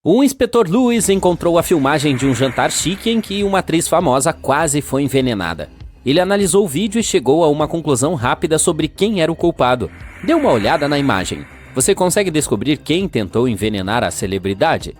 O inspetor Lewis encontrou a filmagem de um jantar chique em que uma atriz famosa quase foi envenenada. Ele analisou o vídeo e chegou a uma conclusão rápida sobre quem era o culpado. Dê uma olhada na imagem. Você consegue descobrir quem tentou envenenar a celebridade?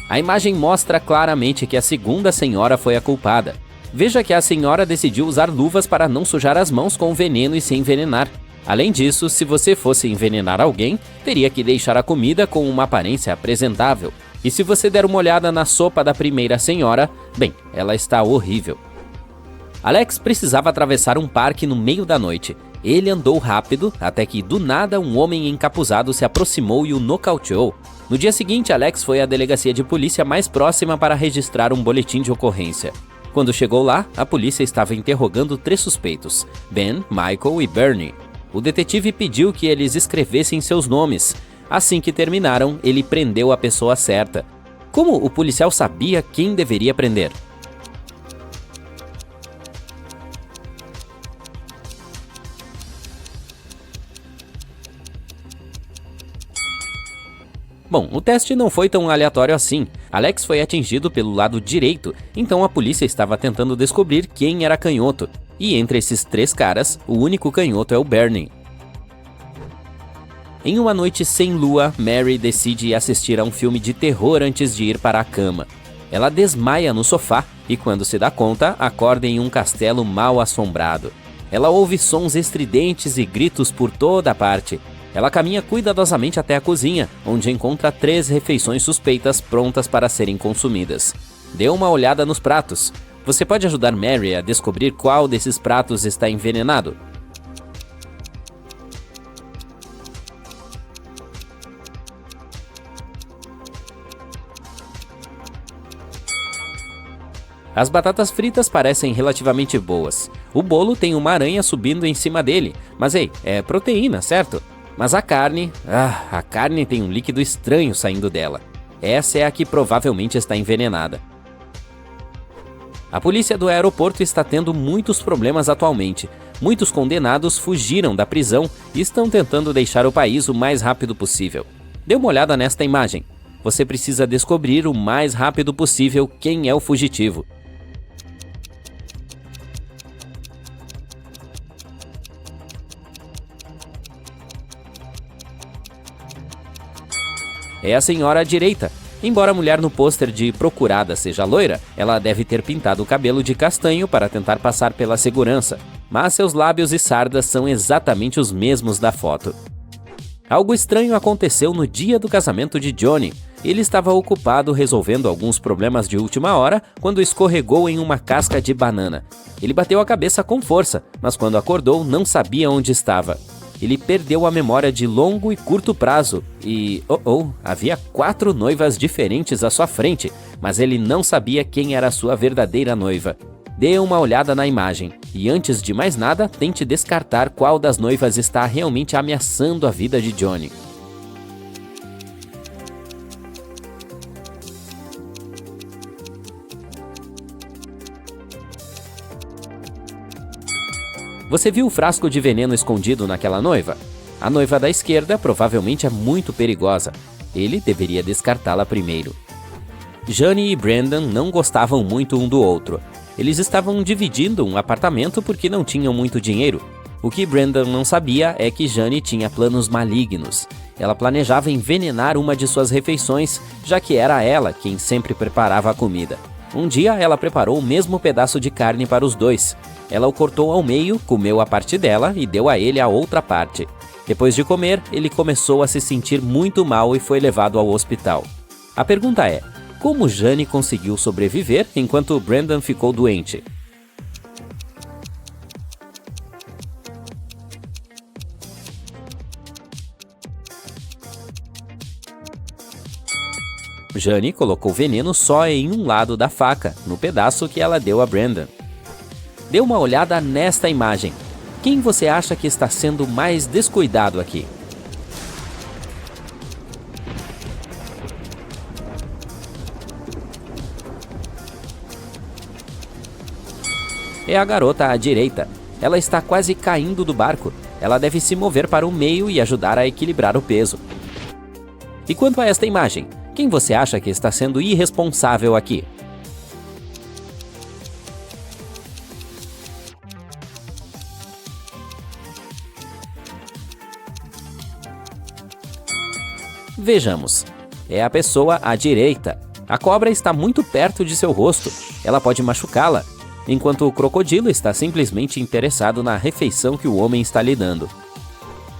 A imagem mostra claramente que a segunda senhora foi a culpada. Veja que a senhora decidiu usar luvas para não sujar as mãos com o veneno e se envenenar. Além disso, se você fosse envenenar alguém, teria que deixar a comida com uma aparência apresentável. E se você der uma olhada na sopa da primeira senhora, bem, ela está horrível. Alex precisava atravessar um parque no meio da noite. Ele andou rápido, até que do nada um homem encapuzado se aproximou e o nocauteou. No dia seguinte, Alex foi à delegacia de polícia mais próxima para registrar um boletim de ocorrência. Quando chegou lá, a polícia estava interrogando 3 suspeitos, Ben, Michael e Bernie. O detetive pediu que eles escrevessem seus nomes. Assim que terminaram, ele prendeu a pessoa certa. Como o policial sabia quem deveria prender? Bom, o teste não foi tão aleatório assim. Alex foi atingido pelo lado direito, então a polícia estava tentando descobrir quem era canhoto. E entre esses 3 caras, o único canhoto é o Bernie. Em uma noite sem lua, Mary decide assistir a um filme de terror antes de ir para a cama. Ela desmaia no sofá e, quando se dá conta, acorda em um castelo mal assombrado. Ela ouve sons estridentes e gritos por toda a parte. Ela caminha cuidadosamente até a cozinha, onde encontra 3 refeições suspeitas prontas para serem consumidas. Dê uma olhada nos pratos. Você pode ajudar Mary a descobrir qual desses pratos está envenenado? As batatas fritas parecem relativamente boas. O bolo tem uma aranha subindo em cima dele. Mas ei, é proteína, certo? Mas a carne tem um líquido estranho saindo dela. Essa é a que provavelmente está envenenada. A polícia do aeroporto está tendo muitos problemas atualmente. Muitos condenados fugiram da prisão e estão tentando deixar o país o mais rápido possível. Dê uma olhada nesta imagem. Você precisa descobrir o mais rápido possível quem é o fugitivo. É a senhora à direita. Embora a mulher no pôster de Procurada seja loira, ela deve ter pintado o cabelo de castanho para tentar passar pela segurança. Mas seus lábios e sardas são exatamente os mesmos da foto. Algo estranho aconteceu no dia do casamento de Johnny. Ele estava ocupado resolvendo alguns problemas de última hora quando escorregou em uma casca de banana. Ele bateu a cabeça com força, mas quando acordou não sabia onde estava. Ele perdeu a memória de longo e curto prazo e, havia 4 noivas diferentes à sua frente, mas ele não sabia quem era a sua verdadeira noiva. Dê uma olhada na imagem e, antes de mais nada, tente descartar qual das noivas está realmente ameaçando a vida de Johnny. Você viu o frasco de veneno escondido naquela noiva? A noiva da esquerda provavelmente é muito perigosa. Ele deveria descartá-la primeiro. Jane e Brandon não gostavam muito um do outro. Eles estavam dividindo um apartamento porque não tinham muito dinheiro. O que Brandon não sabia é que Jane tinha planos malignos. Ela planejava envenenar uma de suas refeições, já que era ela quem sempre preparava a comida. Um dia ela preparou o mesmo pedaço de carne para os dois. Ela o cortou ao meio, comeu a parte dela e deu a ele a outra parte. Depois de comer, ele começou a se sentir muito mal e foi levado ao hospital. A pergunta é, como Jane conseguiu sobreviver enquanto Brandon ficou doente? Jane colocou veneno só em um lado da faca, no pedaço que ela deu a Brandon. Dê uma olhada nesta imagem. Quem você acha que está sendo mais descuidado aqui? É a garota à direita. Ela está quase caindo do barco. Ela deve se mover para o meio e ajudar a equilibrar o peso. E quanto a esta imagem, quem você acha que está sendo irresponsável aqui? Vejamos. É a pessoa à direita. A cobra está muito perto de seu rosto. Ela pode machucá-la, enquanto o crocodilo está simplesmente interessado na refeição que o homem está lhe dando.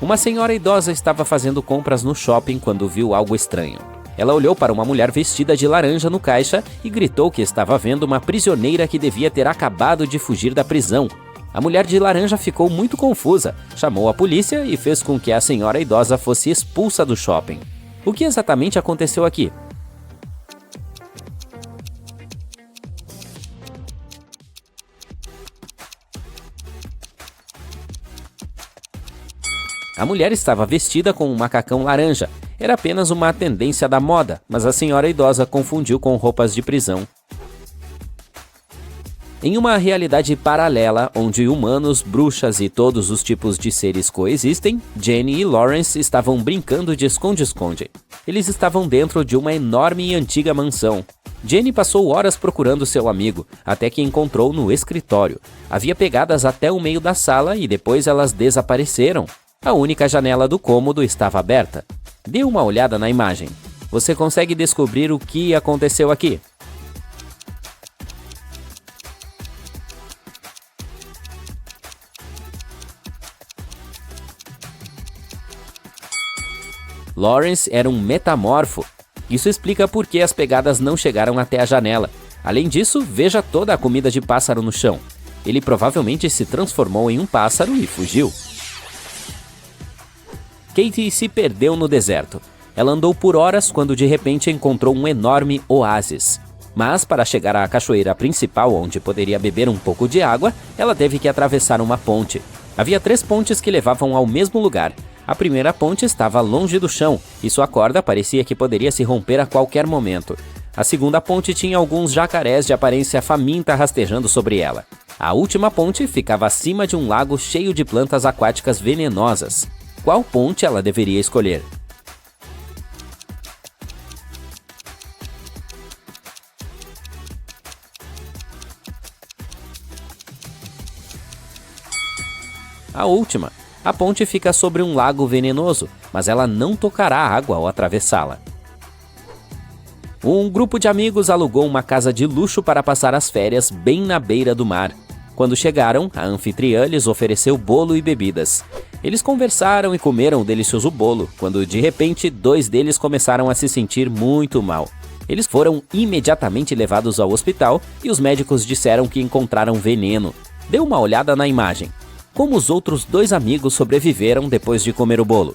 Uma senhora idosa estava fazendo compras no shopping quando viu algo estranho. Ela olhou para uma mulher vestida de laranja no caixa e gritou que estava vendo uma prisioneira que devia ter acabado de fugir da prisão. A mulher de laranja ficou muito confusa, chamou a polícia e fez com que a senhora idosa fosse expulsa do shopping. O que exatamente aconteceu aqui? A mulher estava vestida com um macacão laranja. Era apenas uma tendência da moda, mas a senhora idosa confundiu com roupas de prisão. Em uma realidade paralela, onde humanos, bruxas e todos os tipos de seres coexistem, Jenny e Lawrence estavam brincando de esconde-esconde. Eles estavam dentro de uma enorme e antiga mansão. Jenny passou horas procurando seu amigo, até que encontrou no escritório. Havia pegadas até o meio da sala e depois elas desapareceram. A única janela do cômodo estava aberta. Dê uma olhada na imagem. Você consegue descobrir o que aconteceu aqui? Lawrence era um metamorfo. Isso explica por que as pegadas não chegaram até a janela. Além disso, veja toda a comida de pássaro no chão. Ele provavelmente se transformou em um pássaro e fugiu. Katie se perdeu no deserto. Ela andou por horas quando de repente encontrou um enorme oásis. Mas para chegar à cachoeira principal, onde poderia beber um pouco de água, ela teve que atravessar uma ponte. Havia 3 pontes que levavam ao mesmo lugar. A primeira ponte estava longe do chão e sua corda parecia que poderia se romper a qualquer momento. A segunda ponte tinha alguns jacarés de aparência faminta rastejando sobre ela. A última ponte ficava acima de um lago cheio de plantas aquáticas venenosas. Qual ponte ela deveria escolher? A última. A ponte fica sobre um lago venenoso, mas ela não tocará a água ao atravessá-la. Um grupo de amigos alugou uma casa de luxo para passar as férias bem na beira do mar. Quando chegaram, a anfitriã lhes ofereceu bolo e bebidas. Eles conversaram e comeram o delicioso bolo, quando de repente 2 deles começaram a se sentir muito mal. Eles foram imediatamente levados ao hospital e os médicos disseram que encontraram veneno. Dê uma olhada na imagem. Como os outros 2 amigos sobreviveram depois de comer o bolo?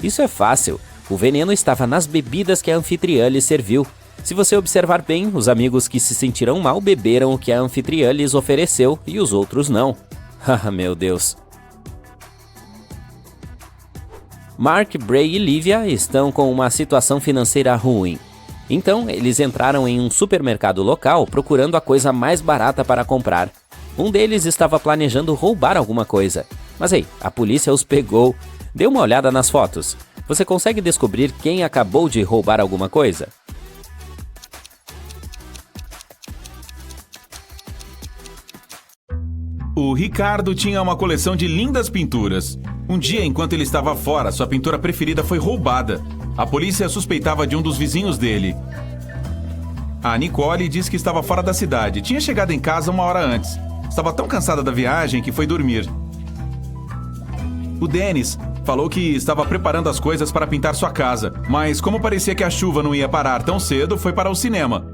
Isso é fácil. O veneno estava nas bebidas que a anfitriã lhes serviu. Se você observar bem, os amigos que se sentiram mal beberam o que a anfitriã lhes ofereceu e os outros não. Ah, meu Deus. Mark, Bray e Livia estão com uma situação financeira ruim. Então, eles entraram em um supermercado local procurando a coisa mais barata para comprar. Um deles estava planejando roubar alguma coisa. Mas ei, a polícia os pegou. Dê uma olhada nas fotos. Você consegue descobrir quem acabou de roubar alguma coisa? O Ricardo tinha uma coleção de lindas pinturas. Um dia, enquanto ele estava fora, sua pintura preferida foi roubada. A polícia suspeitava de um dos vizinhos dele. A Nicole disse que estava fora da cidade. Tinha chegado em casa 1 hora antes. Estava tão cansada da viagem que foi dormir. O Dennis falou que estava preparando as coisas para pintar sua casa, mas como parecia que a chuva não ia parar tão cedo, foi para o cinema.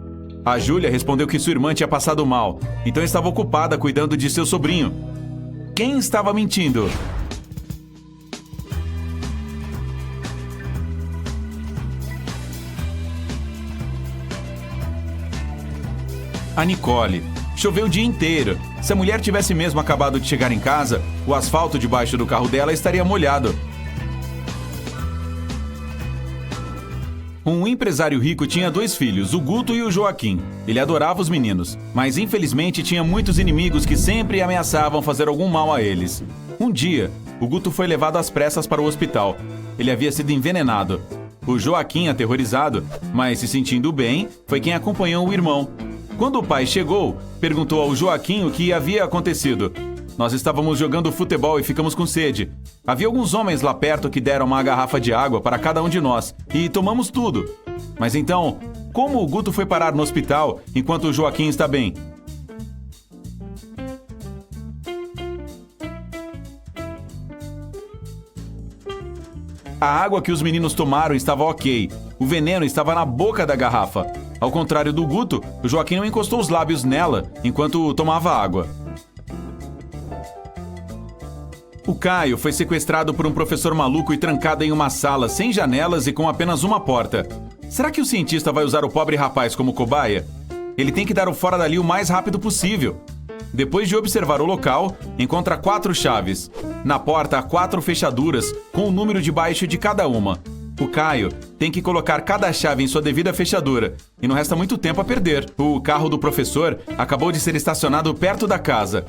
A Júlia respondeu que sua irmã tinha passado mal, então estava ocupada cuidando de seu sobrinho. Quem estava mentindo? A Nicole. Choveu o dia inteiro. Se a mulher tivesse mesmo acabado de chegar em casa, o asfalto debaixo do carro dela estaria molhado. Um empresário rico tinha 2 filhos, o Guto e o Joaquim. Ele adorava os meninos, mas infelizmente tinha muitos inimigos que sempre ameaçavam fazer algum mal a eles. Um dia, o Guto foi levado às pressas para o hospital. Ele havia sido envenenado. O Joaquim, aterrorizado, mas se sentindo bem, foi quem acompanhou o irmão. Quando o pai chegou, perguntou ao Joaquim o que havia acontecido. Nós estávamos jogando futebol e ficamos com sede. Havia alguns homens lá perto que deram uma garrafa de água para cada um de nós e tomamos tudo. Mas então, como o Guto foi parar no hospital enquanto o Joaquim está bem? A água que os meninos tomaram estava ok. O veneno estava na boca da garrafa. Ao contrário do Guto, o Joaquim não encostou os lábios nela enquanto tomava água. O Caio foi sequestrado por um professor maluco e trancado em uma sala sem janelas e com apenas uma porta. Será que o cientista vai usar o pobre rapaz como cobaia? Ele tem que dar o fora dali o mais rápido possível. Depois de observar o local, encontra 4 chaves. Na porta há 4 fechaduras, com o número debaixo de cada uma. O Caio tem que colocar cada chave em sua devida fechadura, e não resta muito tempo a perder. O carro do professor acabou de ser estacionado perto da casa.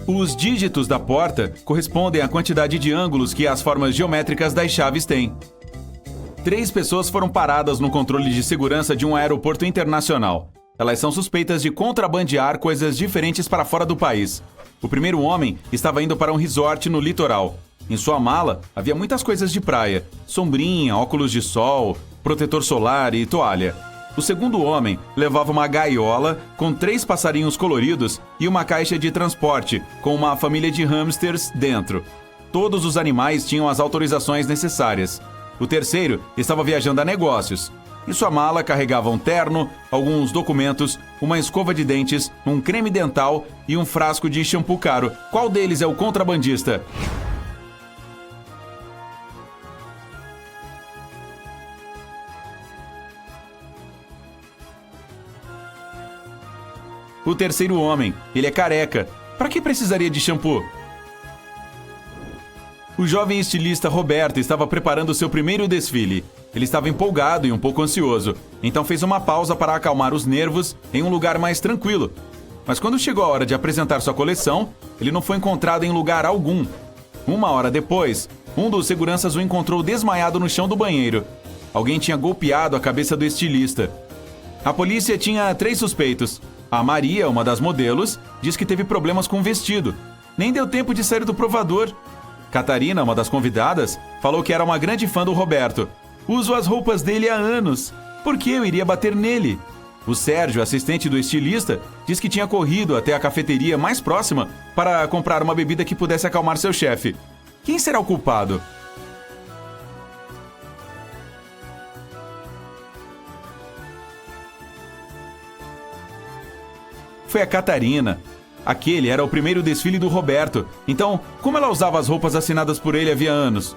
Os dígitos da porta correspondem à quantidade de ângulos que as formas geométricas das chaves têm. 3 pessoas foram paradas no controle de segurança de um aeroporto internacional. Elas são suspeitas de contrabandear coisas diferentes para fora do país. O primeiro homem estava indo para um resort no litoral. Em sua mala havia muitas coisas de praia: sombrinha, óculos de sol, protetor solar e toalha. O segundo homem levava uma gaiola com 3 passarinhos coloridos e uma caixa de transporte com uma família de hamsters dentro. Todos os animais tinham as autorizações necessárias. O terceiro estava viajando a negócios. Em sua mala carregava um terno, alguns documentos, uma escova de dentes, um creme dental e um frasco de shampoo caro. Qual deles é o contrabandista? O terceiro homem. Ele é careca. Para que precisaria de shampoo? O jovem estilista Roberto estava preparando seu primeiro desfile. Ele estava empolgado e um pouco ansioso, então fez uma pausa para acalmar os nervos em um lugar mais tranquilo. Mas quando chegou a hora de apresentar sua coleção, ele não foi encontrado em lugar algum. 1 hora depois, um dos seguranças o encontrou desmaiado no chão do banheiro. Alguém tinha golpeado a cabeça do estilista. A polícia tinha 3 suspeitos. A Maria, uma das modelos, diz que teve problemas com o vestido. Nem deu tempo de sair do provador. Catarina, uma das convidadas, falou que era uma grande fã do Roberto. Uso as roupas dele há anos. Por que eu iria bater nele? O Sérgio, assistente do estilista, diz que tinha corrido até a cafeteria mais próxima para comprar uma bebida que pudesse acalmar seu chefe. Quem será o culpado? Foi a Catarina. Aquele era o primeiro desfile do Roberto. Então, como ela usava as roupas assinadas por ele havia anos?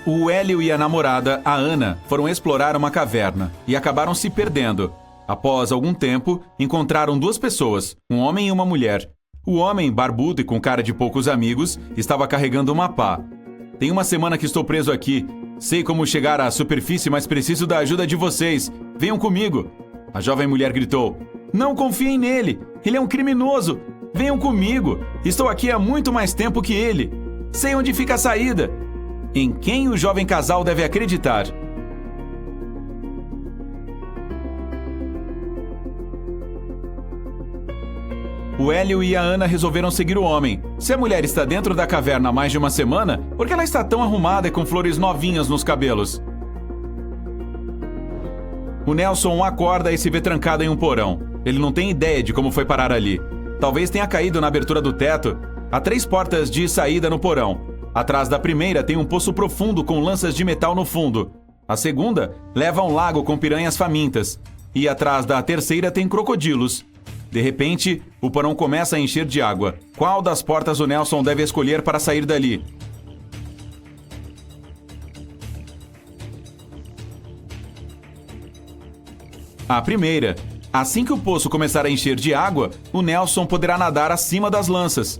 O Hélio e a namorada, a Ana, foram explorar uma caverna e acabaram se perdendo. Após algum tempo, encontraram 2 pessoas, um homem e uma mulher. O homem, barbudo e com cara de poucos amigos, estava carregando uma pá. Tem 1 semana que estou preso aqui. Sei como chegar à superfície, mas preciso da ajuda de vocês. Venham comigo. A jovem mulher gritou. Não confiem nele! Ele é um criminoso! Venham comigo! Estou aqui há muito mais tempo que ele! Sei onde fica a saída! Em quem o jovem casal deve acreditar? O Hélio e a Ana resolveram seguir o homem. Se a mulher está dentro da caverna há mais de 1 semana, por que ela está tão arrumada e com flores novinhas nos cabelos? O Nelson acorda e se vê trancado em um porão. Ele não tem ideia de como foi parar ali. Talvez tenha caído na abertura do teto. Há 3 portas de saída no porão. Atrás da primeira tem um poço profundo com lanças de metal no fundo. A segunda leva a um lago com piranhas famintas. E atrás da terceira tem crocodilos. De repente, o porão começa a encher de água. Qual das portas o Nelson deve escolher para sair dali? A primeira. Assim que o poço começar a encher de água, o Nelson poderá nadar acima das lanças.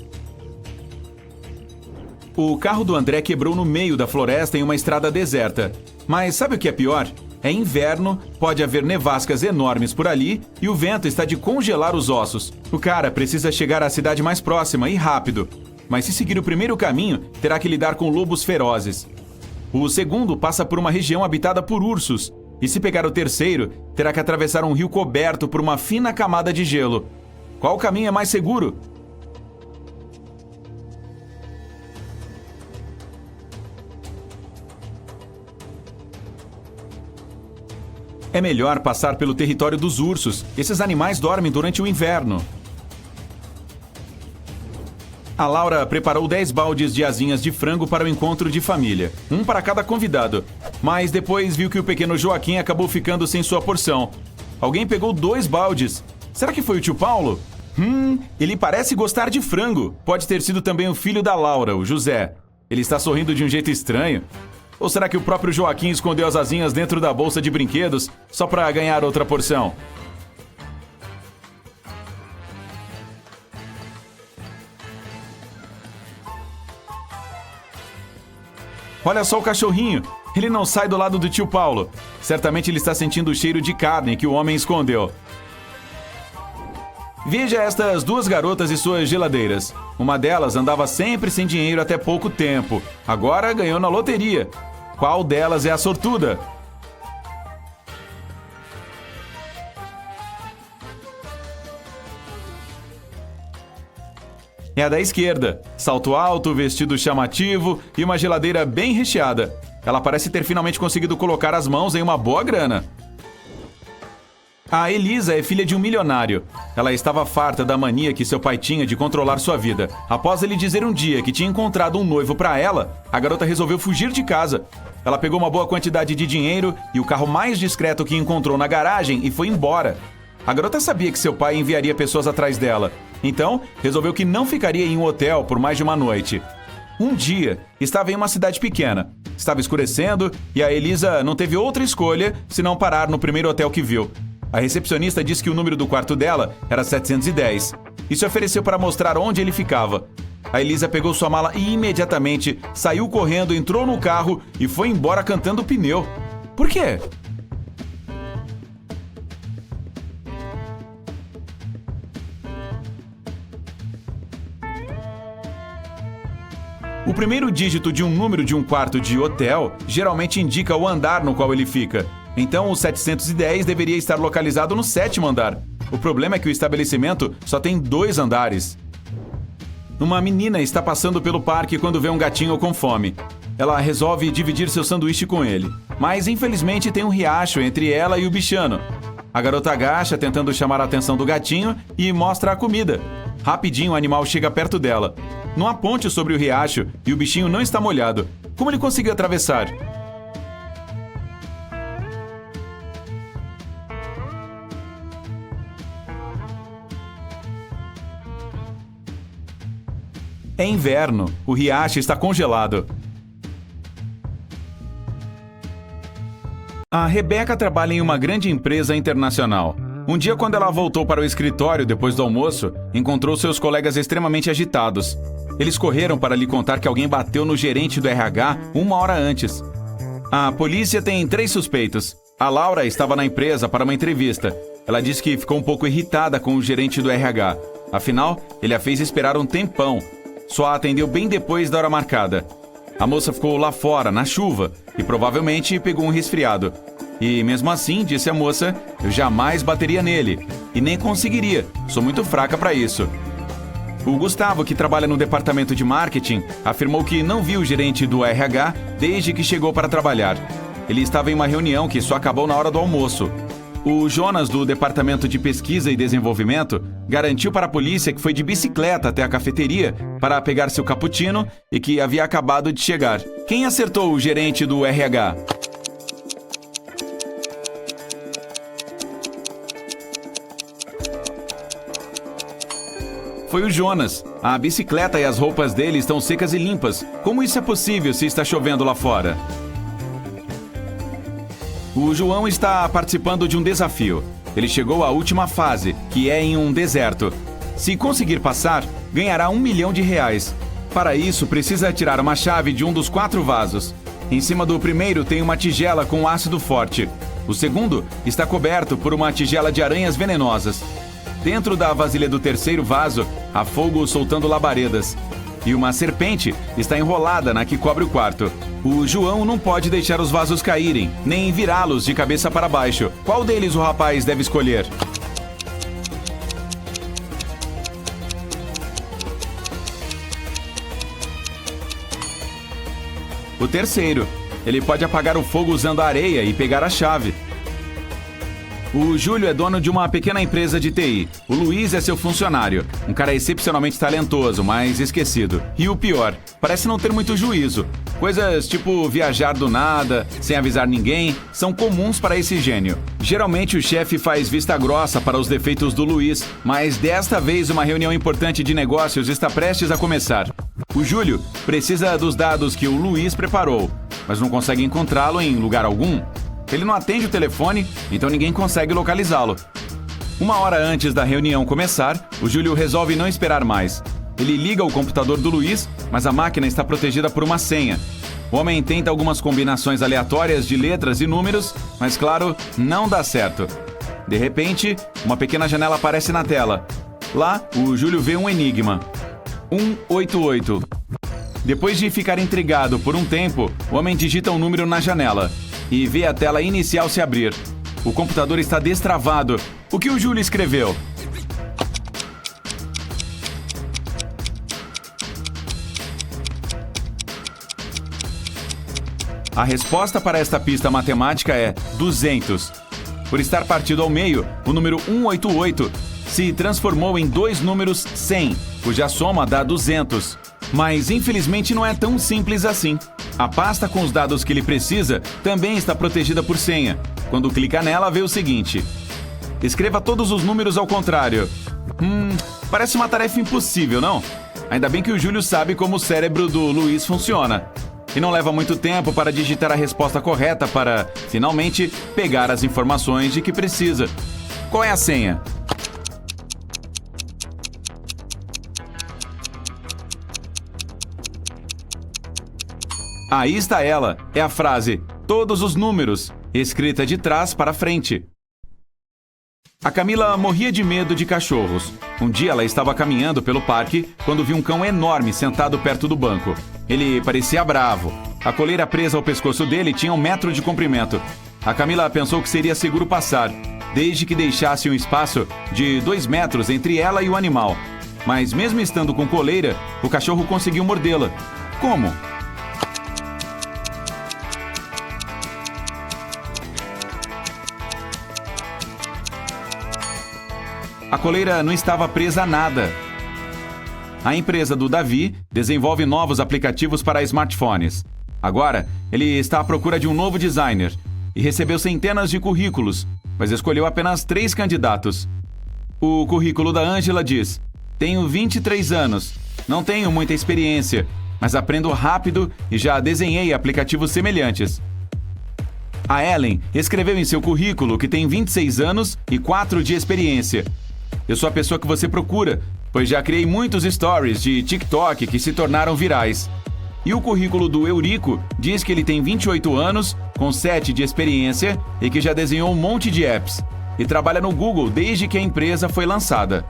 O carro do André quebrou no meio da floresta em uma estrada deserta. Mas sabe o que é pior? É inverno, pode haver nevascas enormes por ali e o vento está de congelar os ossos. O cara precisa chegar à cidade mais próxima e rápido. Mas se seguir o primeiro caminho, terá que lidar com lobos ferozes. O segundo passa por uma região habitada por ursos. E se pegar o terceiro, terá que atravessar um rio coberto por uma fina camada de gelo. Qual caminho é mais seguro? É melhor passar pelo território dos ursos. Esses animais dormem durante o inverno. A Laura preparou 10 baldes de asinhas de frango para o encontro de família. Um para cada convidado. Mas depois viu que o pequeno Joaquim acabou ficando sem sua porção. Alguém pegou 2 baldes. Será que foi o tio Paulo? Ele parece gostar de frango. Pode ter sido também o filho da Laura, o José. Ele está sorrindo de um jeito estranho. Ou será que o próprio Joaquim escondeu as asinhas dentro da bolsa de brinquedos só para ganhar outra porção? Olha só o cachorrinho. Ele não sai do lado do tio Paulo. Certamente ele está sentindo o cheiro de carne que o homem escondeu. Veja estas 2 garotas e suas geladeiras. Uma delas andava sempre sem dinheiro até pouco tempo. Agora ganhou na loteria. Qual delas é a sortuda? É a da esquerda. Salto alto, vestido chamativo e uma geladeira bem recheada. Ela parece ter finalmente conseguido colocar as mãos em uma boa grana. A Elisa é filha de um milionário. Ela estava farta da mania que seu pai tinha de controlar sua vida. Após ele dizer um dia que tinha encontrado um noivo para ela, a garota resolveu fugir de casa. Ela pegou uma boa quantidade de dinheiro e o carro mais discreto que encontrou na garagem e foi embora. A garota sabia que seu pai enviaria pessoas atrás dela. Então, resolveu que não ficaria em um hotel por mais de uma noite. Um dia, estava em uma cidade pequena. Estava escurecendo e a Elisa não teve outra escolha senão parar no primeiro hotel que viu. A recepcionista disse que o número do quarto dela era 710 e se ofereceu para mostrar onde ele ficava. A Elisa pegou sua mala e imediatamente saiu correndo, entrou no carro e foi embora cantando pneu. Por quê? O primeiro dígito de um número de um quarto de hotel geralmente indica o andar no qual ele fica. Então, o 710 deveria estar localizado no 7º andar. O problema é que o estabelecimento só tem 2 andares. Uma menina está passando pelo parque quando vê um gatinho com fome. Ela resolve dividir seu sanduíche com ele. Mas, infelizmente, tem um riacho entre ela e o bichano. A garota agacha tentando chamar a atenção do gatinho e mostra a comida. Rapidinho, o animal chega perto dela. Não há ponte sobre o riacho e o bichinho não está molhado. Como ele conseguiu atravessar? É inverno. O riacho está congelado. A Rebeca trabalha em uma grande empresa internacional. Um dia, quando ela voltou para o escritório depois do almoço, encontrou seus colegas extremamente agitados. Eles correram para lhe contar que alguém bateu no gerente do RH 1 hora antes. A polícia tem 3 suspeitos. A Laura estava na empresa para uma entrevista. Ela disse que ficou um pouco irritada com o gerente do RH. Afinal, ele a fez esperar um tempão. Só a atendeu bem depois da hora marcada. A moça ficou lá fora, na chuva, e provavelmente pegou um resfriado. E mesmo assim, disse a moça, eu jamais bateria nele. E nem conseguiria, sou muito fraca para isso. O Gustavo, que trabalha no departamento de marketing, afirmou que não viu o gerente do RH desde que chegou para trabalhar. Ele estava em uma reunião que só acabou na hora do almoço. O Jonas, do Departamento de Pesquisa e Desenvolvimento, garantiu para a polícia que foi de bicicleta até a cafeteria para pegar seu cappuccino e que havia acabado de chegar. Quem acertou o gerente do RH? Foi o Jonas. A bicicleta e as roupas dele estão secas e limpas. Como isso é possível se está chovendo lá fora? O João está participando de um desafio. Ele chegou à última fase, que é em um deserto. Se conseguir passar, ganhará R$1 milhão. Para isso, precisa tirar uma chave de um dos 4 vasos. Em cima do primeiro tem uma tigela com ácido forte. O segundo está coberto por uma tigela de aranhas venenosas. Dentro da vasilha do terceiro vaso, há fogo soltando labaredas. E uma serpente está enrolada na que cobre o quarto. O João não pode deixar os vasos caírem, nem virá-los de cabeça para baixo. Qual deles o rapaz deve escolher? O terceiro. Ele pode apagar o fogo usando a areia e pegar a chave. O Júlio é dono de uma pequena empresa de TI. O Luiz é seu funcionário. Um cara excepcionalmente talentoso, mas esquecido. E o pior, parece não ter muito juízo. Coisas tipo viajar do nada, sem avisar ninguém, são comuns para esse gênio. Geralmente o chefe faz vista grossa para os defeitos do Luiz, mas desta vez uma reunião importante de negócios está prestes a começar. O Júlio precisa dos dados que o Luiz preparou, mas não consegue encontrá-lo em lugar algum. Ele não atende o telefone, então ninguém consegue localizá-lo. Uma hora antes da reunião começar, o Júlio resolve não esperar mais. Ele liga o computador do Luiz, mas a máquina está protegida por uma senha. O homem tenta algumas combinações aleatórias de letras e números, mas claro, não dá certo. De repente, uma pequena janela aparece na tela. Lá, o Júlio vê um enigma. 188. Depois de ficar intrigado por um tempo, o homem digita um número na janela e vê a tela inicial se abrir. O computador está destravado. O que o Júlio escreveu? A resposta para esta pista matemática é 200. Por estar partido ao meio, o número 188 se transformou em 2 números 100, cuja soma dá 200. Mas infelizmente não é tão simples assim. A pasta com os dados que ele precisa também está protegida por senha. Quando clica nela, vê o seguinte: escreva todos os números ao contrário. Parece uma tarefa impossível, não? Ainda bem que o Júlio sabe como o cérebro do Luiz funciona. E não leva muito tempo para digitar a resposta correta para, finalmente, pegar as informações de que precisa. Qual é a senha? Aí está ela, é a frase "todos os números", escrita de trás para frente. A Camila morria de medo de cachorros. Um dia ela estava caminhando pelo parque quando viu um cão enorme sentado perto do banco. Ele parecia bravo. A coleira presa ao pescoço dele tinha 1 metro de comprimento. A Camila pensou que seria seguro passar, desde que deixasse um espaço de 2 metros entre ela e o animal. Mas mesmo estando com coleira, o cachorro conseguiu mordê-la. Como? A coleira não estava presa a nada. A empresa do Davi desenvolve novos aplicativos para smartphones. Agora, ele está à procura de um novo designer e recebeu centenas de currículos, mas escolheu apenas 3 candidatos. O currículo da Ângela diz: tenho 23 anos, não tenho muita experiência, mas aprendo rápido e já desenhei aplicativos semelhantes. A Ellen escreveu em seu currículo que tem 26 anos e 4 de experiência. Eu sou a pessoa que você procura, pois já criei muitos stories de TikTok que se tornaram virais. E o currículo do Eurico diz que ele tem 28 anos, com 7 de experiência e que já desenhou um monte de apps. E trabalha no Google desde que a empresa foi lançada.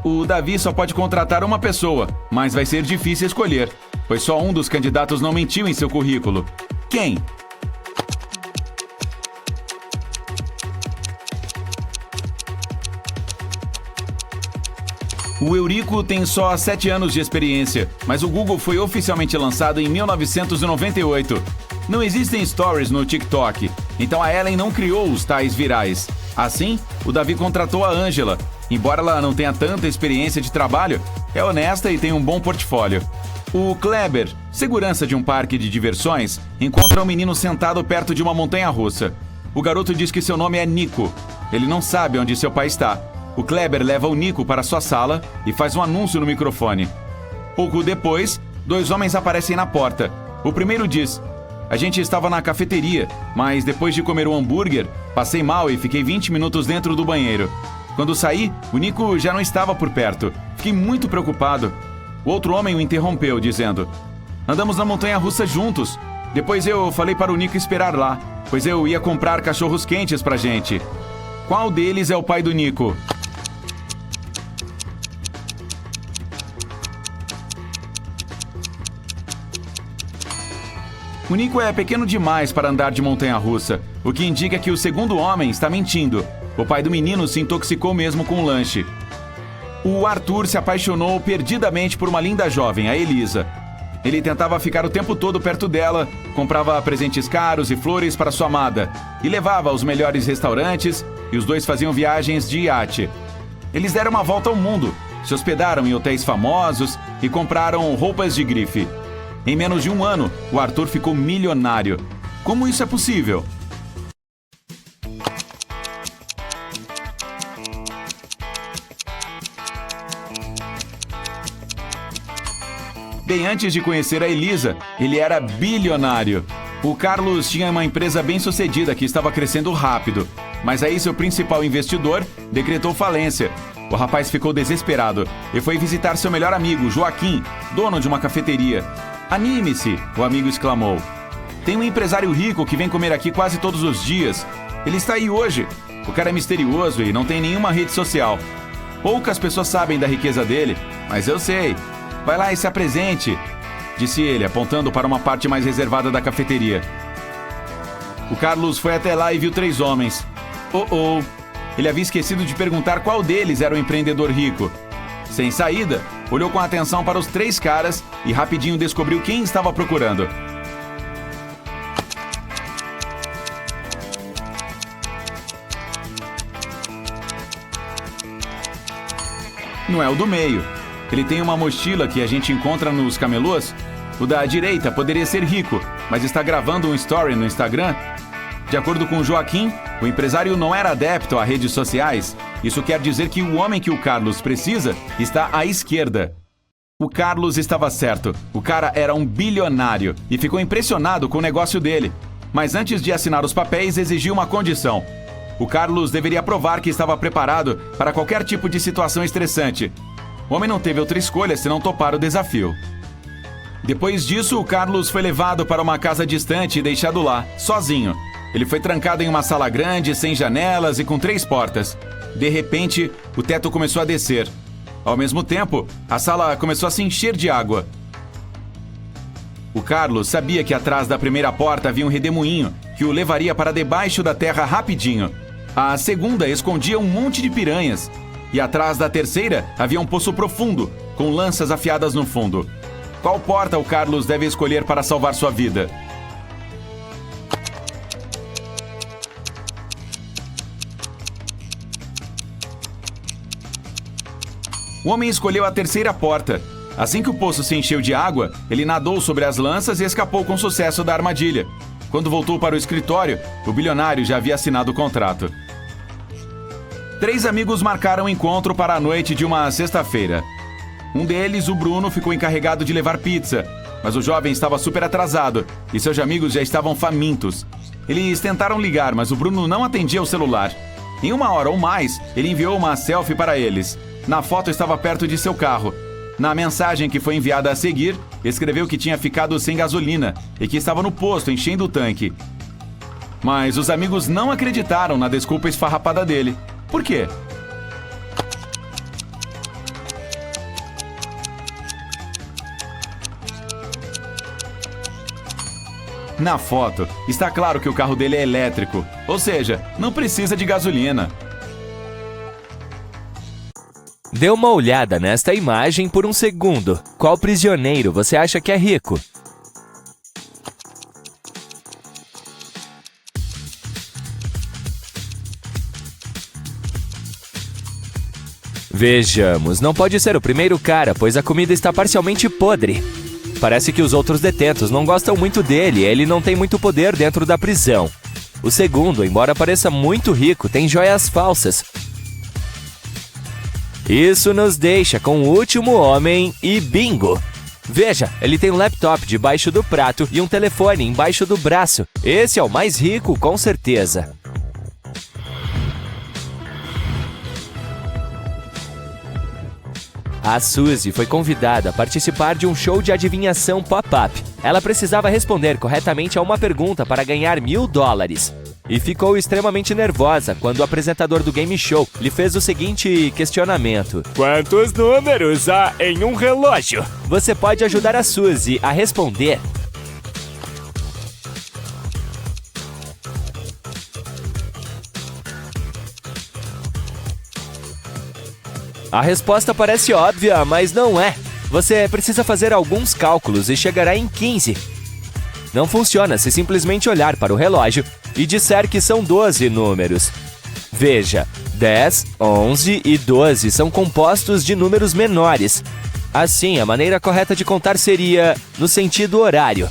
O Davi só pode contratar uma pessoa, mas vai ser difícil escolher, pois só um dos candidatos não mentiu em seu currículo. Quem? O Eurico tem só 7 anos de experiência, mas o Google foi oficialmente lançado em 1998. Não existem stories no TikTok, então a Ellen não criou os tais virais. Assim, o Davi contratou a Ângela. Embora ela não tenha tanta experiência de trabalho, é honesta e tem um bom portfólio. O Kleber, segurança de um parque de diversões, encontra um menino sentado perto de uma montanha-russa. O garoto diz que seu nome é Nico. Ele não sabe onde seu pai está. O Kleber leva o Nico para sua sala e faz um anúncio no microfone. Pouco depois, 2 homens aparecem na porta. O primeiro diz: A gente estava na cafeteria, mas depois de comer um hambúrguer, passei mal e fiquei 20 minutos dentro do banheiro. Quando saí, o Nico já não estava por perto. Fiquei muito preocupado. O outro homem o interrompeu, dizendo: andamos na montanha-russa juntos. Depois eu falei para o Nico esperar lá, pois eu ia comprar cachorros quentes pra gente. Qual deles é o pai do Nico? O Nico é pequeno demais para andar de montanha-russa, o que indica que o segundo homem está mentindo. O pai do menino se intoxicou mesmo com o lanche. O Arthur se apaixonou perdidamente por uma linda jovem, a Elisa. Ele tentava ficar o tempo todo perto dela, comprava presentes caros e flores para sua amada, e levava aos melhores restaurantes, e os dois faziam viagens de iate. Eles deram uma volta ao mundo, se hospedaram em hotéis famosos e compraram roupas de grife. Em menos de um ano, o Arthur ficou milionário. Como isso é possível? Bem antes de conhecer a Elisa, ele era bilionário. O Carlos tinha uma empresa bem-sucedida que estava crescendo rápido, mas aí seu principal investidor decretou falência. O rapaz ficou desesperado e foi visitar seu melhor amigo, Joaquim, dono de uma cafeteria. Anime-se, o amigo exclamou. Tem um empresário rico que vem comer aqui quase todos os dias. Ele está aí hoje. O cara é misterioso e não tem nenhuma rede social. Poucas pessoas sabem da riqueza dele, mas eu sei. Vai lá e se apresente, disse ele, apontando para uma parte mais reservada da cafeteria. O Carlos foi até lá e viu 3 homens. Ele havia esquecido de perguntar qual deles era o empreendedor rico. Sem saída, olhou com atenção para os 3 caras e rapidinho descobriu quem estava procurando. Não é o do meio. Ele tem uma mochila que a gente encontra nos camelôs. O da direita poderia ser rico, mas está gravando um story no Instagram. De acordo com Joaquim, o empresário não era adepto a redes sociais. Isso quer dizer que o homem que o Carlos precisa está à esquerda. O Carlos estava certo. O cara era um bilionário e ficou impressionado com o negócio dele. Mas antes de assinar os papéis, exigiu uma condição. O Carlos deveria provar que estava preparado para qualquer tipo de situação estressante. O homem não teve outra escolha senão topar o desafio. Depois disso, o Carlos foi levado para uma casa distante e deixado lá, sozinho. Ele foi trancado em uma sala grande, sem janelas e com 3 portas. De repente, o teto começou a descer. Ao mesmo tempo, a sala começou a se encher de água. O Carlos sabia que atrás da primeira porta havia um redemoinho que o levaria para debaixo da terra rapidinho. A segunda escondia um monte de piranhas. E atrás da terceira havia um poço profundo, com lanças afiadas no fundo. Qual porta o Carlos deve escolher para salvar sua vida? O homem escolheu a terceira porta. Assim que o poço se encheu de água, ele nadou sobre as lanças e escapou com sucesso da armadilha. Quando voltou para o escritório, o bilionário já havia assinado o contrato. 3 amigos marcaram um encontro para a noite de uma sexta-feira. Um deles, o Bruno, ficou encarregado de levar pizza, mas o jovem estava super atrasado e seus amigos já estavam famintos. Eles tentaram ligar, mas o Bruno não atendia o celular. Em 1 hora ou mais, ele enviou uma selfie para eles. Na foto estava perto de seu carro. Na mensagem que foi enviada a seguir, escreveu que tinha ficado sem gasolina e que estava no posto enchendo o tanque. Mas os amigos não acreditaram na desculpa esfarrapada dele. Por quê? Na foto, está claro que o carro dele é elétrico, ou seja, não precisa de gasolina. Dê uma olhada nesta imagem por um segundo. Qual prisioneiro você acha que é rico? Vejamos, não pode ser o primeiro cara, pois a comida está parcialmente podre. Parece que os outros detentos não gostam muito dele e ele não tem muito poder dentro da prisão. O segundo, embora pareça muito rico, tem joias falsas. Isso nos deixa com o último homem e bingo! Veja, ele tem um laptop debaixo do prato e um telefone embaixo do braço. Esse é o mais rico, com certeza. A Suzy foi convidada a participar de um show de adivinhação pop-up. Ela precisava responder corretamente a uma pergunta para ganhar $1000. E ficou extremamente nervosa quando o apresentador do game show lhe fez o seguinte questionamento: quantos números há em um relógio? Você pode ajudar a Suzy a responder. A resposta parece óbvia, mas não é. Você precisa fazer alguns cálculos e chegará em 15. Não funciona se simplesmente olhar para o relógio e disser que são 12 números. Veja, 10, 11 e 12 são compostos de números menores. Assim, a maneira correta de contar seria no sentido horário.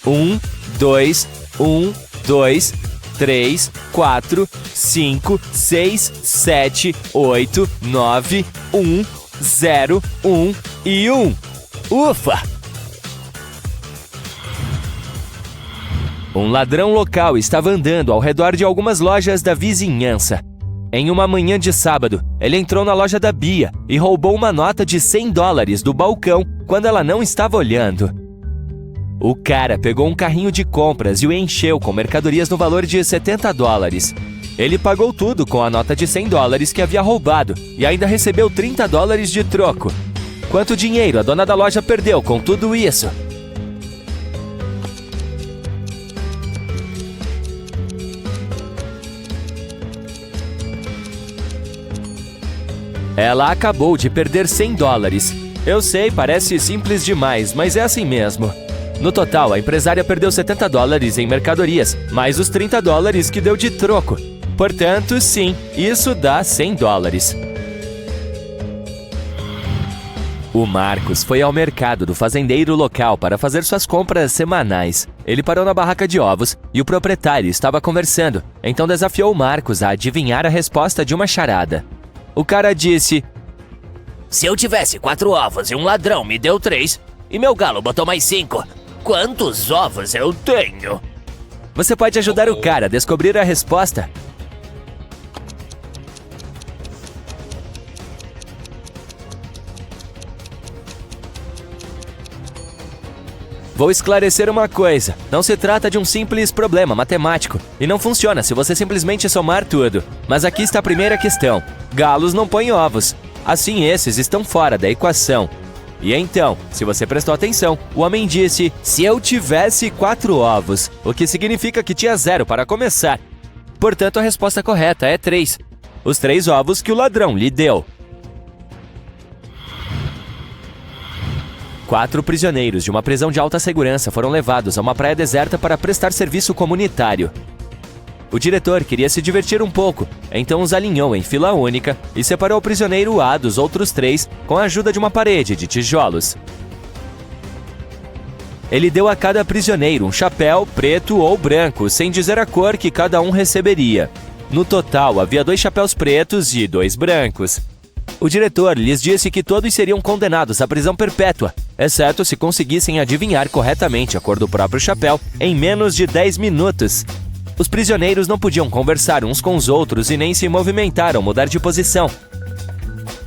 1, 2, 1, 2, 3, 4, 5, 6, 7, 8, 9, 1, 0, 1 e 1. Ufa! Um ladrão local estava andando ao redor de algumas lojas da vizinhança. Em uma manhã de sábado, ele entrou na loja da Bia e roubou uma nota de $100 do balcão quando ela não estava olhando. O cara pegou um carrinho de compras e o encheu com mercadorias no valor de $70. Ele pagou tudo com a nota de $100 que havia roubado e ainda recebeu $30 de troco. Quanto dinheiro a dona da loja perdeu com tudo isso? Ela acabou de perder $100. Eu sei, parece simples demais, mas é assim mesmo. No total, a empresária perdeu $70 em mercadorias, mais os $30 que deu de troco. Portanto, sim, isso dá $100. O Marcos foi ao mercado do fazendeiro local para fazer suas compras semanais. Ele parou na barraca de ovos e o proprietário estava conversando, então desafiou o Marcos a adivinhar a resposta de uma charada. O cara disse: se eu tivesse 4 ovos e um ladrão me deu 3, e meu galo botou mais 5, quantos ovos eu tenho? Você pode ajudar o cara a descobrir a resposta? Vou esclarecer uma coisa. Não se trata de um simples problema matemático. E não funciona se você simplesmente somar tudo. Mas aqui está a primeira questão. Galos não põem ovos. Assim, esses estão fora da equação. E então, se você prestou atenção, o homem disse: se eu tivesse 4 ovos, o que significa que tinha 0 para começar. Portanto, a resposta correta é 3. Os 3 ovos que o ladrão lhe deu. 4 prisioneiros de uma prisão de alta segurança foram levados a uma praia deserta para prestar serviço comunitário. O diretor queria se divertir um pouco, então os alinhou em fila única e separou o prisioneiro A dos outros 3 com a ajuda de uma parede de tijolos. Ele deu a cada prisioneiro um chapéu preto ou branco, sem dizer a cor que cada um receberia. No total, havia 2 chapéus pretos e 2 brancos. O diretor lhes disse que todos seriam condenados à prisão perpétua, exceto se conseguissem adivinhar corretamente a cor do próprio chapéu em menos de 10 minutos. Os prisioneiros não podiam conversar uns com os outros e nem se movimentar ou mudar de posição.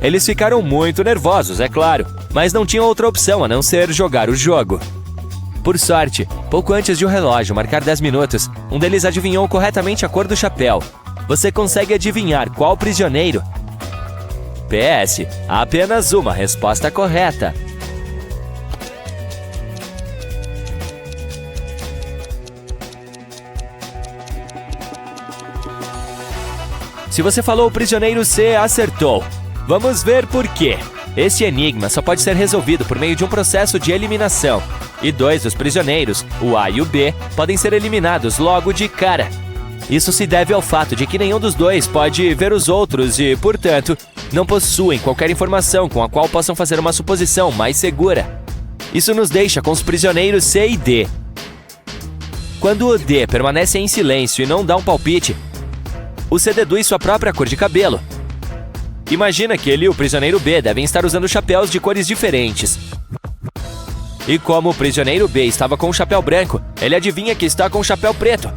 Eles ficaram muito nervosos, é claro, mas não tinham outra opção a não ser jogar o jogo. Por sorte, pouco antes de o relógio marcar 10 minutos, um deles adivinhou corretamente a cor do chapéu. Você consegue adivinhar qual prisioneiro? PS, há apenas uma resposta correta. Se você falou o prisioneiro C, acertou. Vamos ver por quê. Esse enigma só pode ser resolvido por meio de um processo de eliminação. E 2 dos prisioneiros, o A e o B, podem ser eliminados logo de cara. Isso se deve ao fato de que nenhum dos 2 pode ver os outros e, portanto, não possuem qualquer informação com a qual possam fazer uma suposição mais segura. Isso nos deixa com os prisioneiros C e D. Quando o D permanece em silêncio e não dá um palpite, o C deduz sua própria cor de cabelo. Imagina que ele e o prisioneiro B devem estar usando chapéus de cores diferentes. E como o prisioneiro B estava com o chapéu branco, ele adivinha que está com o chapéu preto.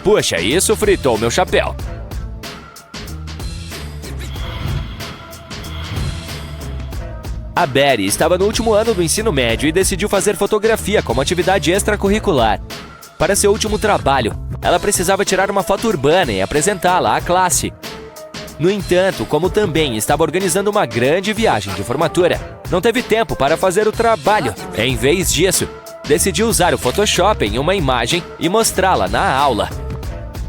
Puxa, isso fritou meu chapéu. A Betty estava no último ano do ensino médio e decidiu fazer fotografia como atividade extracurricular. Para seu último trabalho, ela precisava tirar uma foto urbana e apresentá-la à classe. No entanto, como também estava organizando uma grande viagem de formatura, não teve tempo para fazer o trabalho. Em vez disso, decidiu usar o Photoshop em uma imagem e mostrá-la na aula.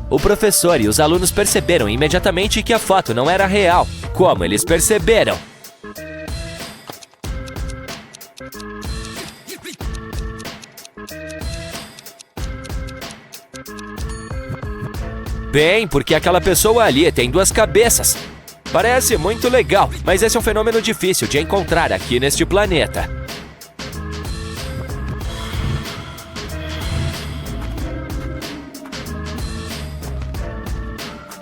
O professor e os alunos perceberam imediatamente que a foto não era real. Como eles perceberam? Bem, porque aquela pessoa ali tem duas cabeças. Parece muito legal, mas esse é um fenômeno difícil de encontrar aqui neste planeta.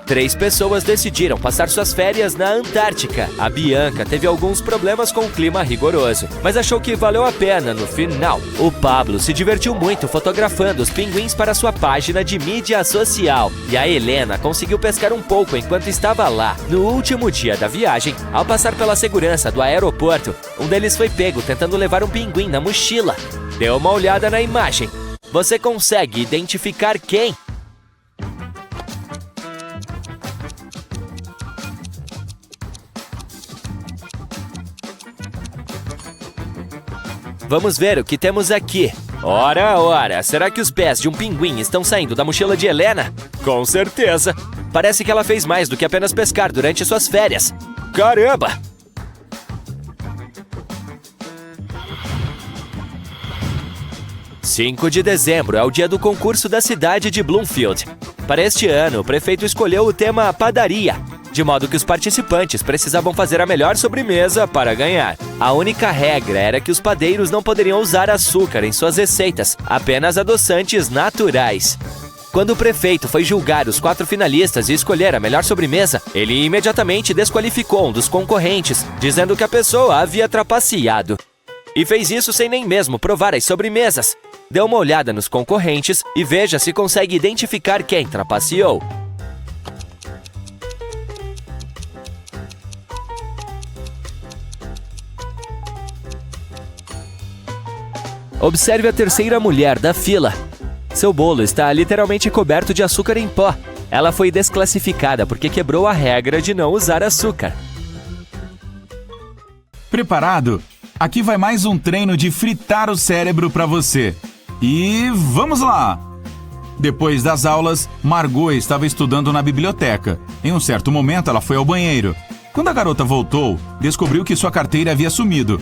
Três pessoas decidiram passar suas férias na Antártica. A Bianca teve alguns problemas com o clima rigoroso, mas achou que valeu a pena no final. O Pablo se divertiu muito fotografando os pinguins para sua página de mídia social. E a Helena conseguiu pescar um pouco enquanto estava lá. No último dia da viagem, ao passar pela segurança do aeroporto, um deles foi pego tentando levar um pinguim na mochila. Dê uma olhada na imagem. Você consegue identificar quem? Vamos ver o que temos aqui. Ora, ora, será que os pés de um pinguim estão saindo da mochila de Helena? Com certeza. Parece que ela fez mais do que apenas pescar durante suas férias. Caramba! (5 de dezembro é o dia do concurso da cidade de Bloomfield. Para este ano, o prefeito escolheu o tema padaria, de modo que os participantes precisavam fazer a melhor sobremesa para ganhar. A única regra era que os padeiros não poderiam usar açúcar em suas receitas, apenas adoçantes naturais. Quando o prefeito foi julgar os 4 finalistas e escolher a melhor sobremesa, ele imediatamente desqualificou um dos concorrentes, dizendo que a pessoa havia trapaceado. E fez isso sem nem mesmo provar as sobremesas. Dê uma olhada nos concorrentes e veja se consegue identificar quem trapaceou. Observe a terceira mulher da fila. Seu bolo está literalmente coberto de açúcar em pó. Ela foi desclassificada porque quebrou a regra de não usar açúcar. Preparado? Aqui vai mais um treino de fritar o cérebro para você. E vamos lá! Depois das aulas, Margot estava estudando na biblioteca. Em um certo momento, ela foi ao banheiro. Quando a garota voltou, descobriu que sua carteira havia sumido.